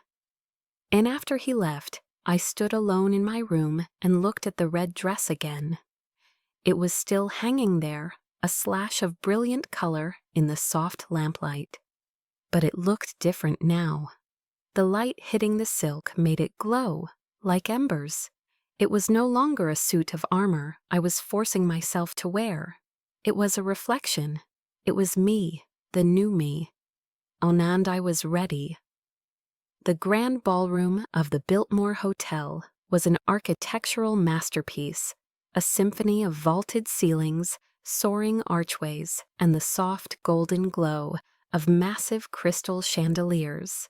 And after he left, I stood alone in my room and looked at the red dress again. It was still hanging there, a slash of brilliant color in the soft lamplight. But it looked different now. The light hitting the silk made it glow, like embers. It was no longer a suit of armor I was forcing myself to wear. It was a reflection. It was me, the new me. And I was ready. The grand ballroom of the Biltmore Hotel was an architectural masterpiece, a symphony of vaulted ceilings, soaring archways, and the soft golden glow of massive crystal chandeliers.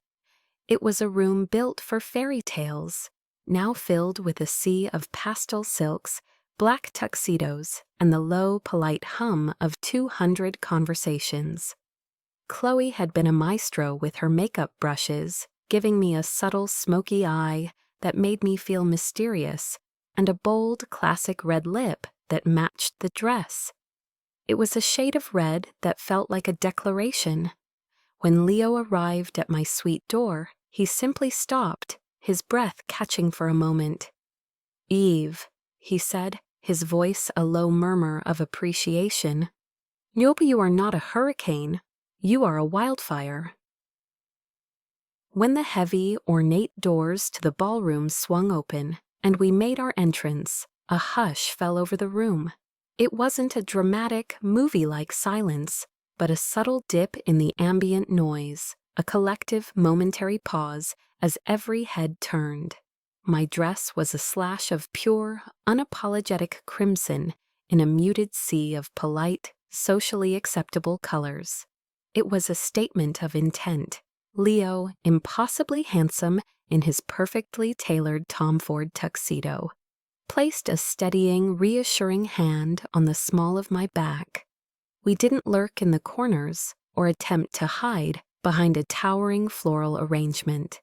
It was a room built for fairy tales, now filled with a sea of pastel silks, black tuxedos, and the low, polite hum of 200 conversations. Chloe had been a maestro with her makeup brushes, giving me a subtle smoky eye that made me feel mysterious, and a bold, classic red lip that matched the dress. It was a shade of red that felt like a declaration. When Leo arrived at my suite door, he simply stopped, his breath catching for a moment. "Eve," he said, his voice a low murmur of appreciation. "Yope, you are not a hurricane. You are a wildfire." When the heavy, ornate doors to the ballroom swung open and we made our entrance, a hush fell over the room. It wasn't a dramatic, movie-like silence, but a subtle dip in the ambient noise, a collective, momentary pause as every head turned. My dress was a slash of pure, unapologetic crimson in a muted sea of polite, socially acceptable colors. It was a statement of intent. Leo, impossibly handsome in his perfectly tailored Tom Ford tuxedo, placed a steadying, reassuring hand on the small of my back. We didn't lurk in the corners or attempt to hide behind a towering floral arrangement.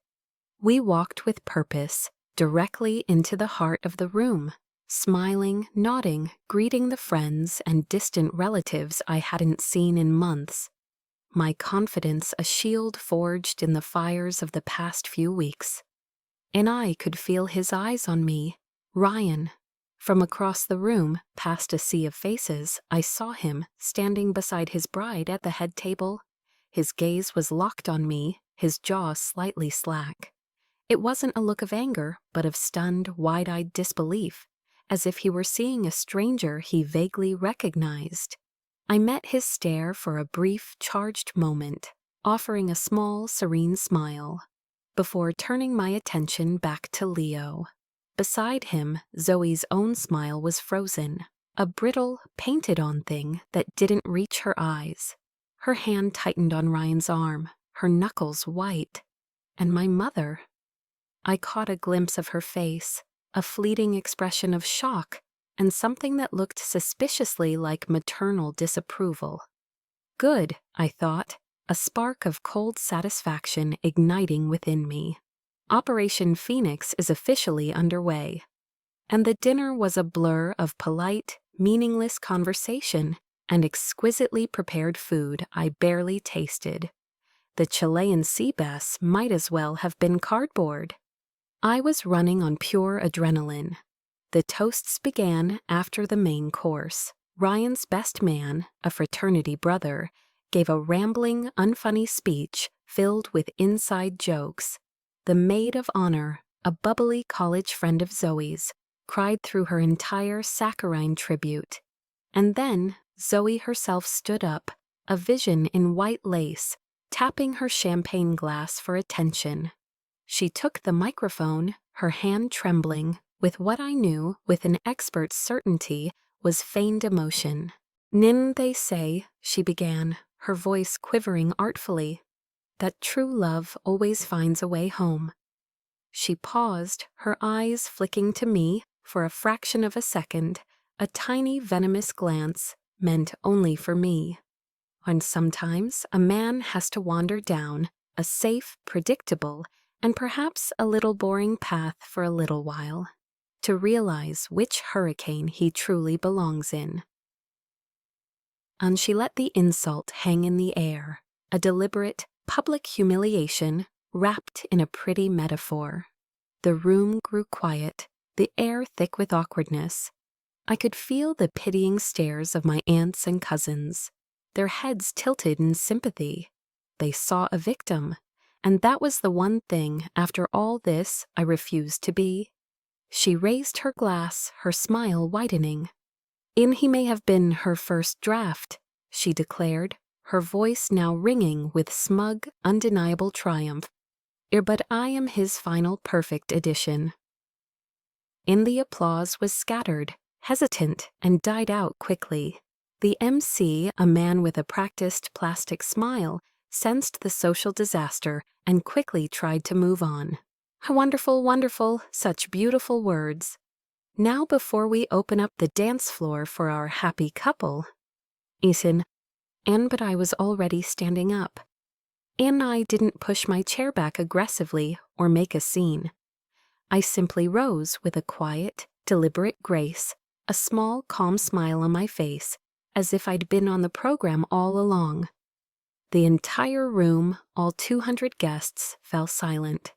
We walked with purpose directly into the heart of the room, smiling, nodding, greeting the friends and distant relatives I hadn't seen in months. My confidence a shield forged in the fires of the past few weeks. And I could feel his eyes on me, Ryan. From across the room, past a sea of faces, I saw him standing beside his bride at the head table. His gaze was locked on me, his jaw slightly slack. It wasn't a look of anger, but of stunned, wide-eyed disbelief, as if he were seeing a stranger he vaguely recognized. I met his stare for a brief, charged moment, offering a small, serene smile, before turning my attention back to Leo. Beside him, Zoe's own smile was frozen, a brittle, painted-on thing that didn't reach her eyes. Her hand tightened on Ryan's arm, her knuckles white. And my mother. I caught a glimpse of her face, a fleeting expression of shock, and something that looked suspiciously like maternal disapproval. Good, I thought, a spark of cold satisfaction igniting within me. Operation Phoenix is officially underway. And the dinner was a blur of polite, meaningless conversation and exquisitely prepared food I barely tasted. The Chilean sea bass might as well have been cardboard. I was running on pure adrenaline. The toasts began after the main course. Ryan's best man, a fraternity brother, gave a rambling, unfunny speech filled with inside jokes. The maid of honor, a bubbly college friend of Zoe's, cried through her entire saccharine tribute. And then Zoe herself stood up, a vision in white lace, tapping her champagne glass for attention. She took the microphone, her hand trembling, with what I knew, with an expert's certainty, was feigned emotion. "Nin, they say," she began, her voice quivering artfully, "that true love always finds a way home." She paused, her eyes flicking to me for a fraction of a second, a tiny venomous glance meant only for me. And sometimes a man has to wander down a safe, predictable, and perhaps a little boring path for a little while, to realize which hurricane he truly belongs in. And she let the insult hang in the air, a deliberate, public humiliation wrapped in a pretty metaphor. The room grew quiet, the air thick with awkwardness. I could feel the pitying stares of my aunts and cousins. Their heads tilted in sympathy. They saw a victim, and that was the one thing, after all this, I refused to be. She raised her glass, her smile widening. "In he may have been her first draft," she declared, her voice now ringing with smug, undeniable triumph. "But I am his final perfect edition." In the applause was scattered, hesitant, and died out quickly. The MC, a man with a practiced plastic smile, sensed the social disaster and quickly tried to move on. "Wonderful, wonderful, such beautiful words. Now before we open up the dance floor for our happy couple." But I was already standing up. And I didn't push my chair back aggressively or make a scene. I simply rose with a quiet, deliberate grace, a small, calm smile on my face, as if I'd been on the program all along. The entire room, all 200 guests, fell silent.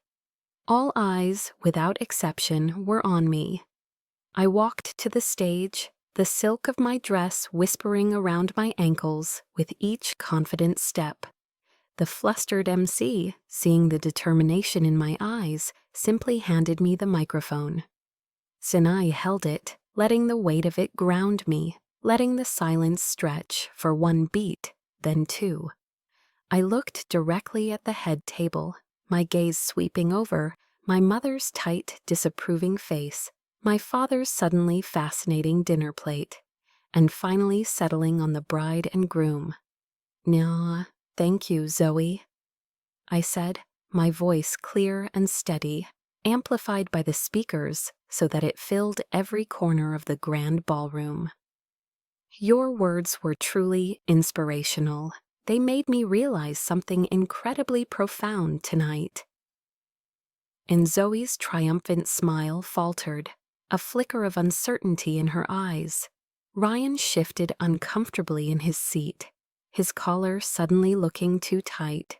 All eyes, without exception, were on me. I walked to the stage, the silk of my dress whispering around my ankles with each confident step. The flustered MC, seeing the determination in my eyes, simply handed me the microphone. Sinai held it, letting the weight of it ground me, letting the silence stretch for one beat, then two. I looked directly at the head table, my gaze sweeping over my mother's tight, disapproving face, my father's suddenly fascinating dinner plate, and finally settling on the bride and groom. "Nah, thank you, Zoe," I said, my voice clear and steady, amplified by the speakers so that it filled every corner of the grand ballroom. "Your words were truly inspirational. They made me realize something incredibly profound tonight." And Zoe's triumphant smile faltered, a flicker of uncertainty in her eyes. Ryan shifted uncomfortably in his seat, his collar suddenly looking too tight.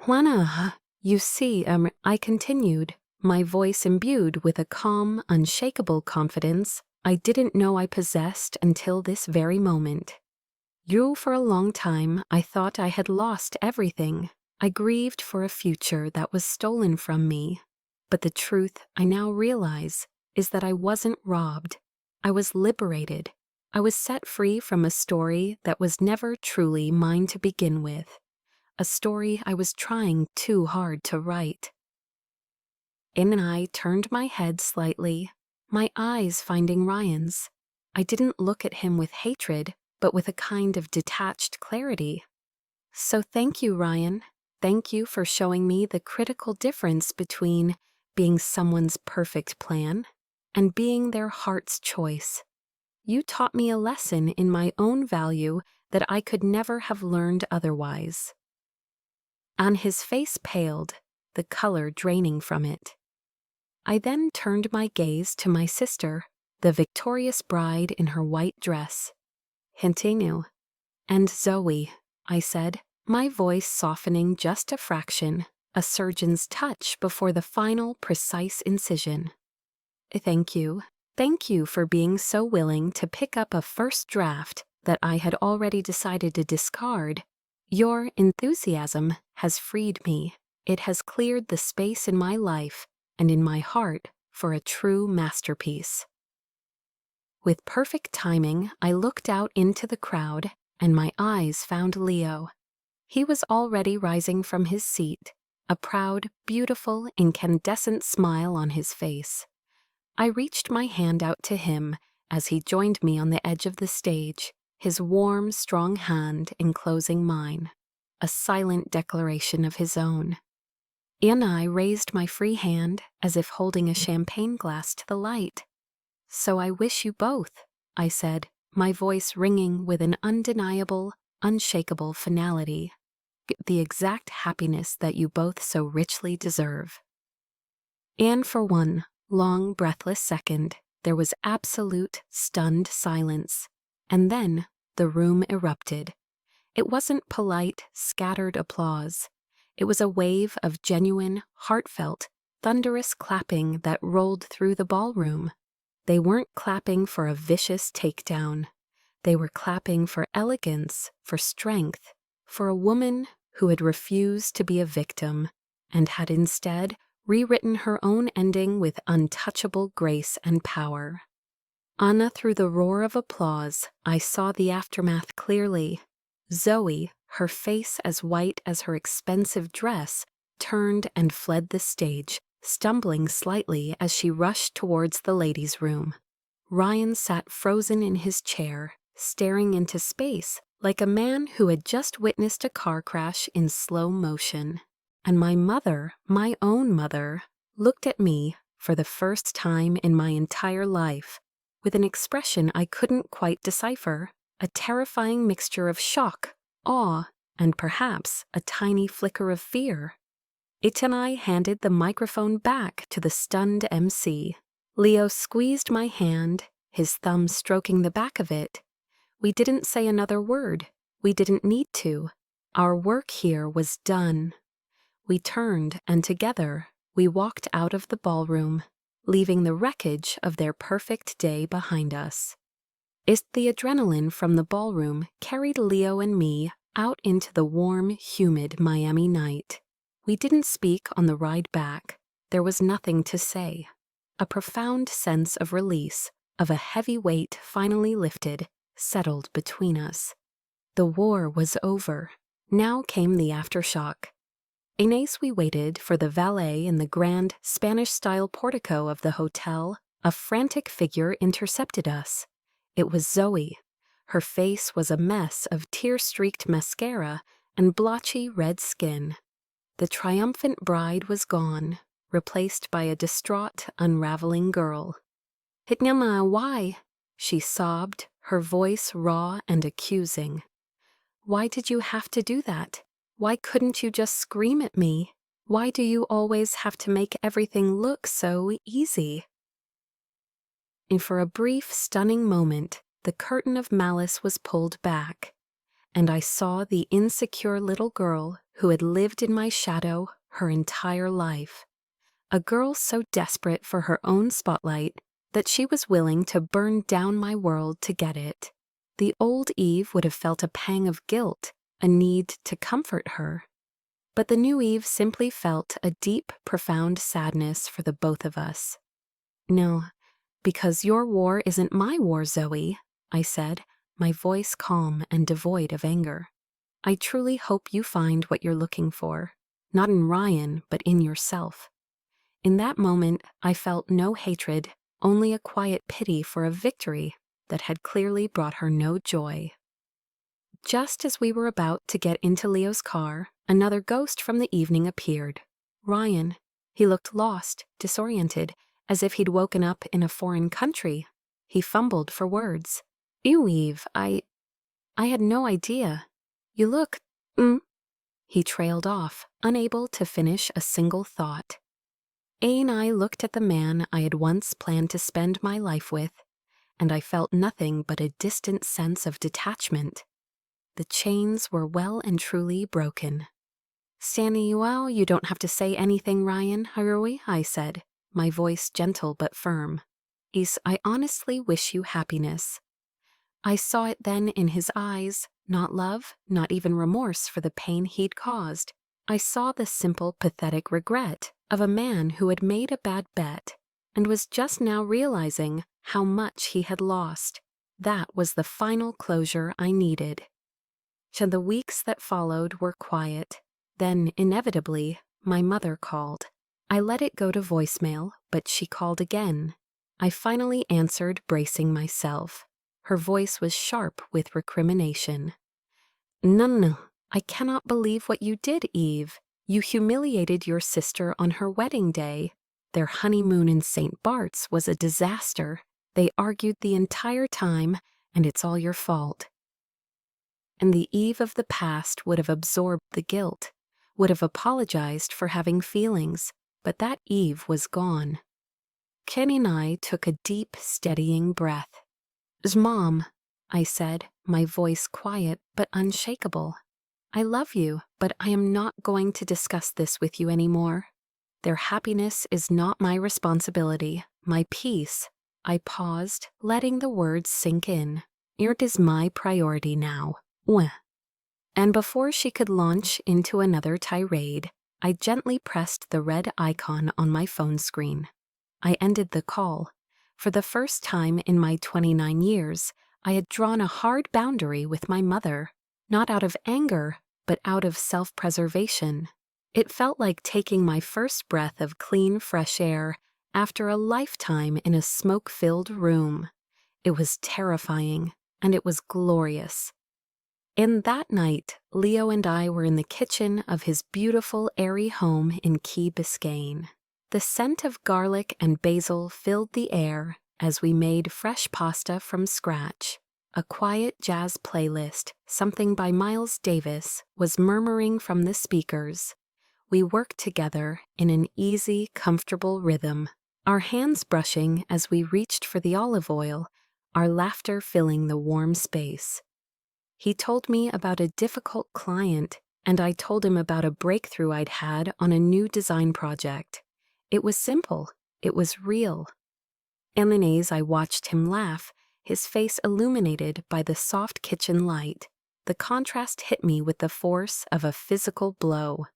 "Juana, you see," I continued, my voice imbued with a calm, unshakable confidence I didn't know I possessed until this very moment. For a long time, I thought I had lost everything. I grieved for a future that was stolen from me. But the truth I now realize is that I wasn't robbed. I was liberated. I was set free from a story that was never truly mine to begin with. A story I was trying too hard to write. And I turned my head slightly, my eyes finding Ryan's. I didn't look at him with hatred, but with a kind of detached clarity. So thank you, Ryan. Thank you for showing me the critical difference between being someone's perfect plan and being their heart's choice. You taught me a lesson in my own value that I could never have learned otherwise. On his face paled, the color draining from it. I then turned my gaze to my sister, the victorious bride in her white dress. Hintinu. And Zoe, I said, my voice softening just a fraction, a surgeon's touch before the final precise incision. Thank you. Thank you for being so willing to pick up a first draft that I had already decided to discard. Your enthusiasm has freed me. It has cleared the space in my life and in my heart for a true masterpiece. With perfect timing, I looked out into the crowd, and my eyes found Leo. He was already rising from his seat, a proud, beautiful, incandescent smile on his face. I reached my hand out to him as he joined me on the edge of the stage, his warm, strong hand enclosing mine, a silent declaration of his own. And I raised my free hand as if holding a champagne glass to the light. So I wish you both, I said, my voice ringing with an undeniable, unshakable finality, the exact happiness that you both so richly deserve. And for one long, breathless second, there was absolute, stunned silence, and then the room erupted. It wasn't polite, scattered applause. It was a wave of genuine, heartfelt, thunderous clapping that rolled through the ballroom. They weren't clapping for a vicious takedown. They were clapping for elegance, for strength, for a woman who had refused to be a victim and had instead rewritten her own ending with untouchable grace and power. Anna, through the roar of applause, I saw the aftermath clearly. Zoe, her face as white as her expensive dress, turned and fled the stage, stumbling slightly as she rushed towards the ladies' room. Ryan sat frozen in his chair, staring into space like a man who had just witnessed a car crash in slow motion. And my mother, my own mother, looked at me for the first time in my entire life with an expression I couldn't quite decipher, a terrifying mixture of shock, awe, and perhaps a tiny flicker of fear. Itanai handed the microphone back to the stunned MC. Leo squeezed my hand, his thumb stroking the back of it. We didn't say another word. We didn't need to. Our work here was done. We turned, and together, we walked out of the ballroom, leaving the wreckage of their perfect day behind us. The adrenaline from the ballroom carried Leo and me out into the warm, humid Miami night. We didn't speak on the ride back. There was nothing to say. A profound sense of release, of a heavy weight finally lifted, settled between us. The war was over. Now came the aftershock. As we waited for the valet in the grand Spanish-style portico of the hotel, a frantic figure intercepted us. It was Zoe. Her face was a mess of tear-streaked mascara and blotchy red skin. The triumphant bride was gone, replaced by a distraught, unraveling girl. "Hitnyama, why?" she sobbed, her voice raw and accusing. "Why did you have to do that? Why couldn't you just scream at me? Why do you always have to make everything look so easy?" And for a brief, stunning moment, the curtain of malice was pulled back, and I saw the insecure little girl who had lived in my shadow her entire life. A girl so desperate for her own spotlight that she was willing to burn down my world to get it. The old Eve would have felt a pang of guilt, a need to comfort her. But the new Eve simply felt a deep, profound sadness for the both of us. "No, because your war isn't my war, Zoe," I said, my voice calm and devoid of anger. "I truly hope you find what you're looking for, not in Ryan, but in yourself." In that moment, I felt no hatred, only a quiet pity for a victory that had clearly brought her no joy. Just as we were about to get into Leo's car, another ghost from the evening appeared. Ryan. He looked lost, disoriented, as if he'd woken up in a foreign country. He fumbled for words. "Ew, Eve, I had no idea. You look, He trailed off, unable to finish a single thought. A and I looked at the man I had once planned to spend my life with, and I felt nothing but a distant sense of detachment. The chains were well and truly broken. "Well, you don't have to say anything, Ryan, Harui," I said, my voice gentle but firm. "I honestly wish you happiness." I saw it then in his eyes, not love, not even remorse for the pain he'd caused. I saw the simple, pathetic regret of a man who had made a bad bet and was just now realizing how much he had lost. That was the final closure I needed. The weeks that followed were quiet. Then, inevitably, my mother called. I let it go to voicemail, but she called again. I finally answered, bracing myself. Her voice was sharp with recrimination. No, I cannot believe what you did, Eve. You humiliated your sister on her wedding day. Their honeymoon in St. Bart's was a disaster. They argued the entire time, and it's all your fault." And the Eve of the past would have absorbed the guilt, would have apologized for having feelings, but that Eve was gone. Kenny and I took a deep, steadying breath. "Mom," I said, my voice quiet but unshakable. "I love you, but I am not going to discuss this with you anymore. Their happiness is not my responsibility, my peace." I paused, letting the words sink in. "It is my priority now." And before she could launch into another tirade, I gently pressed the red icon on my phone screen. I ended the call. For the first time in my 29 years, I had drawn a hard boundary with my mother, not out of anger, but out of self-preservation. It felt like taking my first breath of clean, fresh air after a lifetime in a smoke-filled room. It was terrifying, and it was glorious. In that night, Leo and I were in the kitchen of his beautiful, airy home in Key Biscayne. The scent of garlic and basil filled the air as we made fresh pasta from scratch. A quiet jazz playlist, something by Miles Davis, was murmuring from the speakers. We worked together in an easy, comfortable rhythm, our hands brushing as we reached for the olive oil, our laughter filling the warm space. He told me about a difficult client, and I told him about a breakthrough I'd had on a new design project. It was simple. It was real. And as I watched him laugh, his face illuminated by the soft kitchen light, the contrast hit me with the force of a physical blow.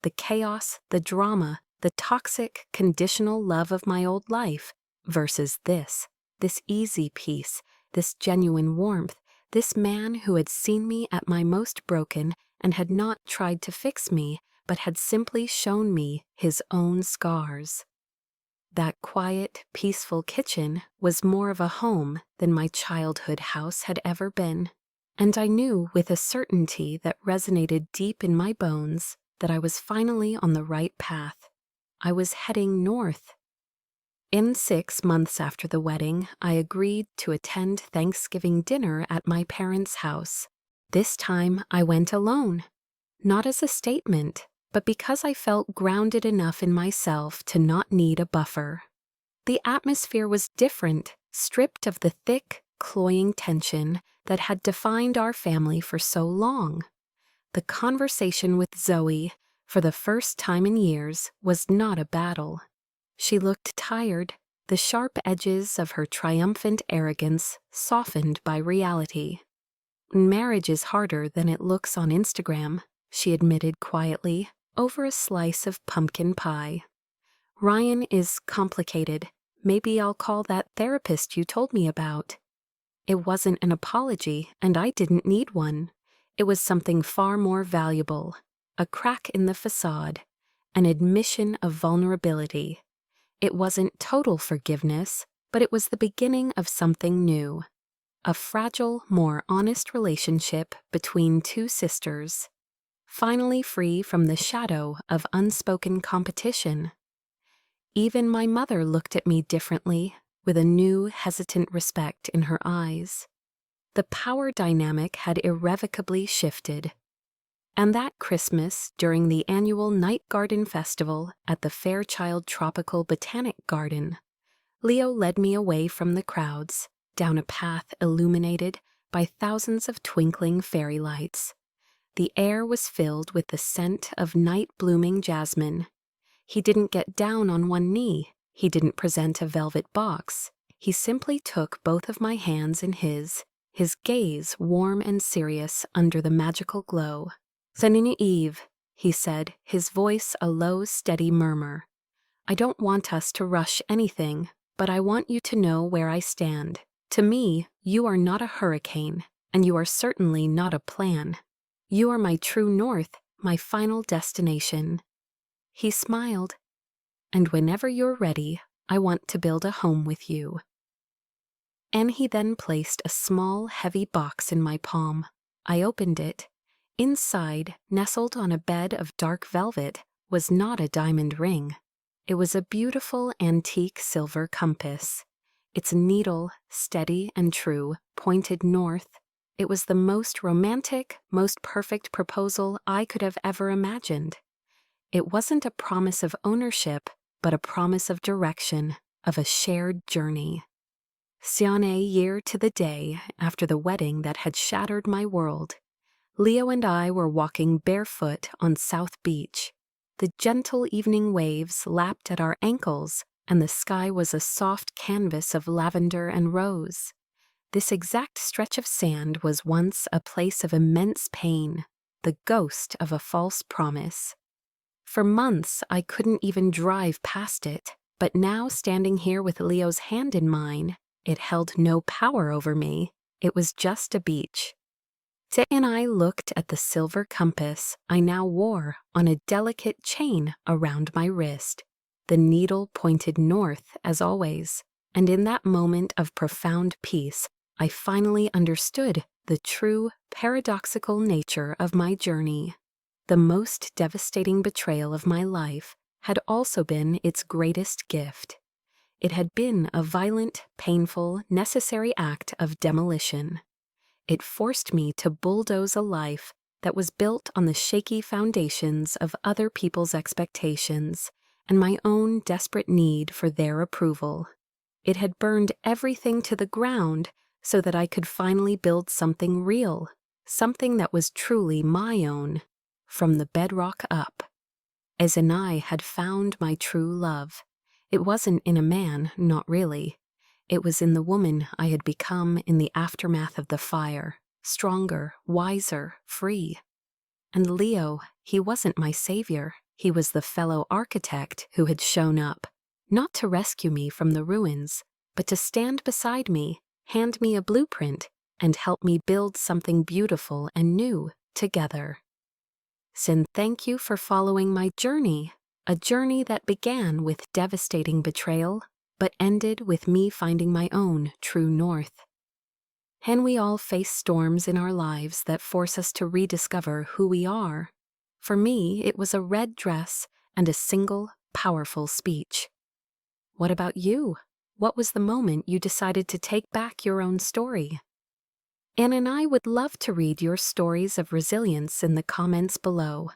The chaos, the drama, the toxic, conditional love of my old life versus this easy peace, this genuine warmth, this man who had seen me at my most broken and had not tried to fix me, but had simply shown me his own scars. That quiet, peaceful kitchen was more of a home than my childhood house had ever been, and I knew with a certainty that resonated deep in my bones that I was finally on the right path. I was heading north. In 6 months after the wedding, I agreed to attend Thanksgiving dinner at my parents' house. This time I went alone, not as a statement, but because I felt grounded enough in myself to not need a buffer. The atmosphere was different, stripped of the thick, cloying tension that had defined our family for so long. The conversation with Zoe, for the first time in years, was not a battle. She looked tired, the sharp edges of her triumphant arrogance softened by reality. "Marriage is harder than it looks on Instagram," she admitted quietly, over a slice of pumpkin pie. "Ryan is complicated. Maybe I'll call that therapist you told me about." It wasn't an apology, and I didn't need one. It was something far more valuable, a crack in the facade, an admission of vulnerability. It wasn't total forgiveness, but it was the beginning of something new. a fragile, more honest relationship between two sisters, finally free from the shadow of unspoken competition. Even my mother looked at me differently, with a new, hesitant respect in her eyes. The power dynamic had irrevocably shifted. And that Christmas, during the annual Night Garden Festival at the Fairchild Tropical Botanic Garden, Leo led me away from the crowds, down a path illuminated by thousands of twinkling fairy lights. The air was filled with the scent of night-blooming jasmine. He didn't get down on one knee. He didn't present a velvet box. He simply took both of my hands in his gaze warm and serious under the magical glow. "Senini Eve," he said, his voice a low, steady murmur. "I don't want us to rush anything, but I want you to know where I stand. To me, you are not a hurricane, and you are certainly not a plan. You are my true north, my final destination." He smiled. "And whenever you're ready, I want to build a home with you." And he then placed a small, heavy box in my palm. I opened it. Inside, nestled on a bed of dark velvet, was not a diamond ring. It was a beautiful antique silver compass. Its needle, steady and true, pointed north. It was the most romantic, most perfect proposal I could have ever imagined. It wasn't a promise of ownership, but a promise of direction, of a shared journey. Fiancé, year to the day after the wedding that had shattered my world, Leo and I were walking barefoot on South Beach. The gentle evening waves lapped at our ankles, and the sky was a soft canvas of lavender and rose. This exact stretch of sand was once a place of immense pain, the ghost of a false promise. For months, I couldn't even drive past it, but now standing here with Leo's hand in mine, it held no power over me. It was just a beach. Te and I looked at the silver compass I now wore on a delicate chain around my wrist. The needle pointed north, as always, and in that moment of profound peace, I finally understood the true, paradoxical nature of my journey. The most devastating betrayal of my life had also been its greatest gift. It had been a violent, painful, necessary act of demolition. It forced me to bulldoze a life that was built on the shaky foundations of other people's expectations and my own desperate need for their approval. It had burned everything to the ground so that I could finally build something real, something that was truly my own, from the bedrock up. As I had found my true love. It wasn't in a man, not really. It was in the woman I had become in the aftermath of the fire, stronger, wiser, free. And Leo, he wasn't my savior. He was the fellow architect who had shown up, not to rescue me from the ruins, but to stand beside me, hand me a blueprint, and help me build something beautiful and new together. Sin, thank you for following my journey, a journey that began with devastating betrayal, but ended with me finding my own true north. And we all face storms in our lives that force us to rediscover who we are. For me, it was a red dress and a single, powerful speech. What about you? What was the moment you decided to take back your own story? Anne and I would love to read your stories of resilience in the comments below.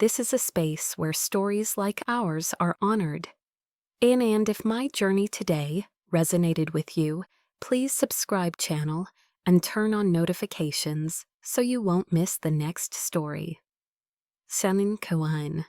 This is a space where stories like ours are honored. And if my journey today resonated with you, please subscribe channel and turn on notifications so you won't miss the next story. Sanin Kawan.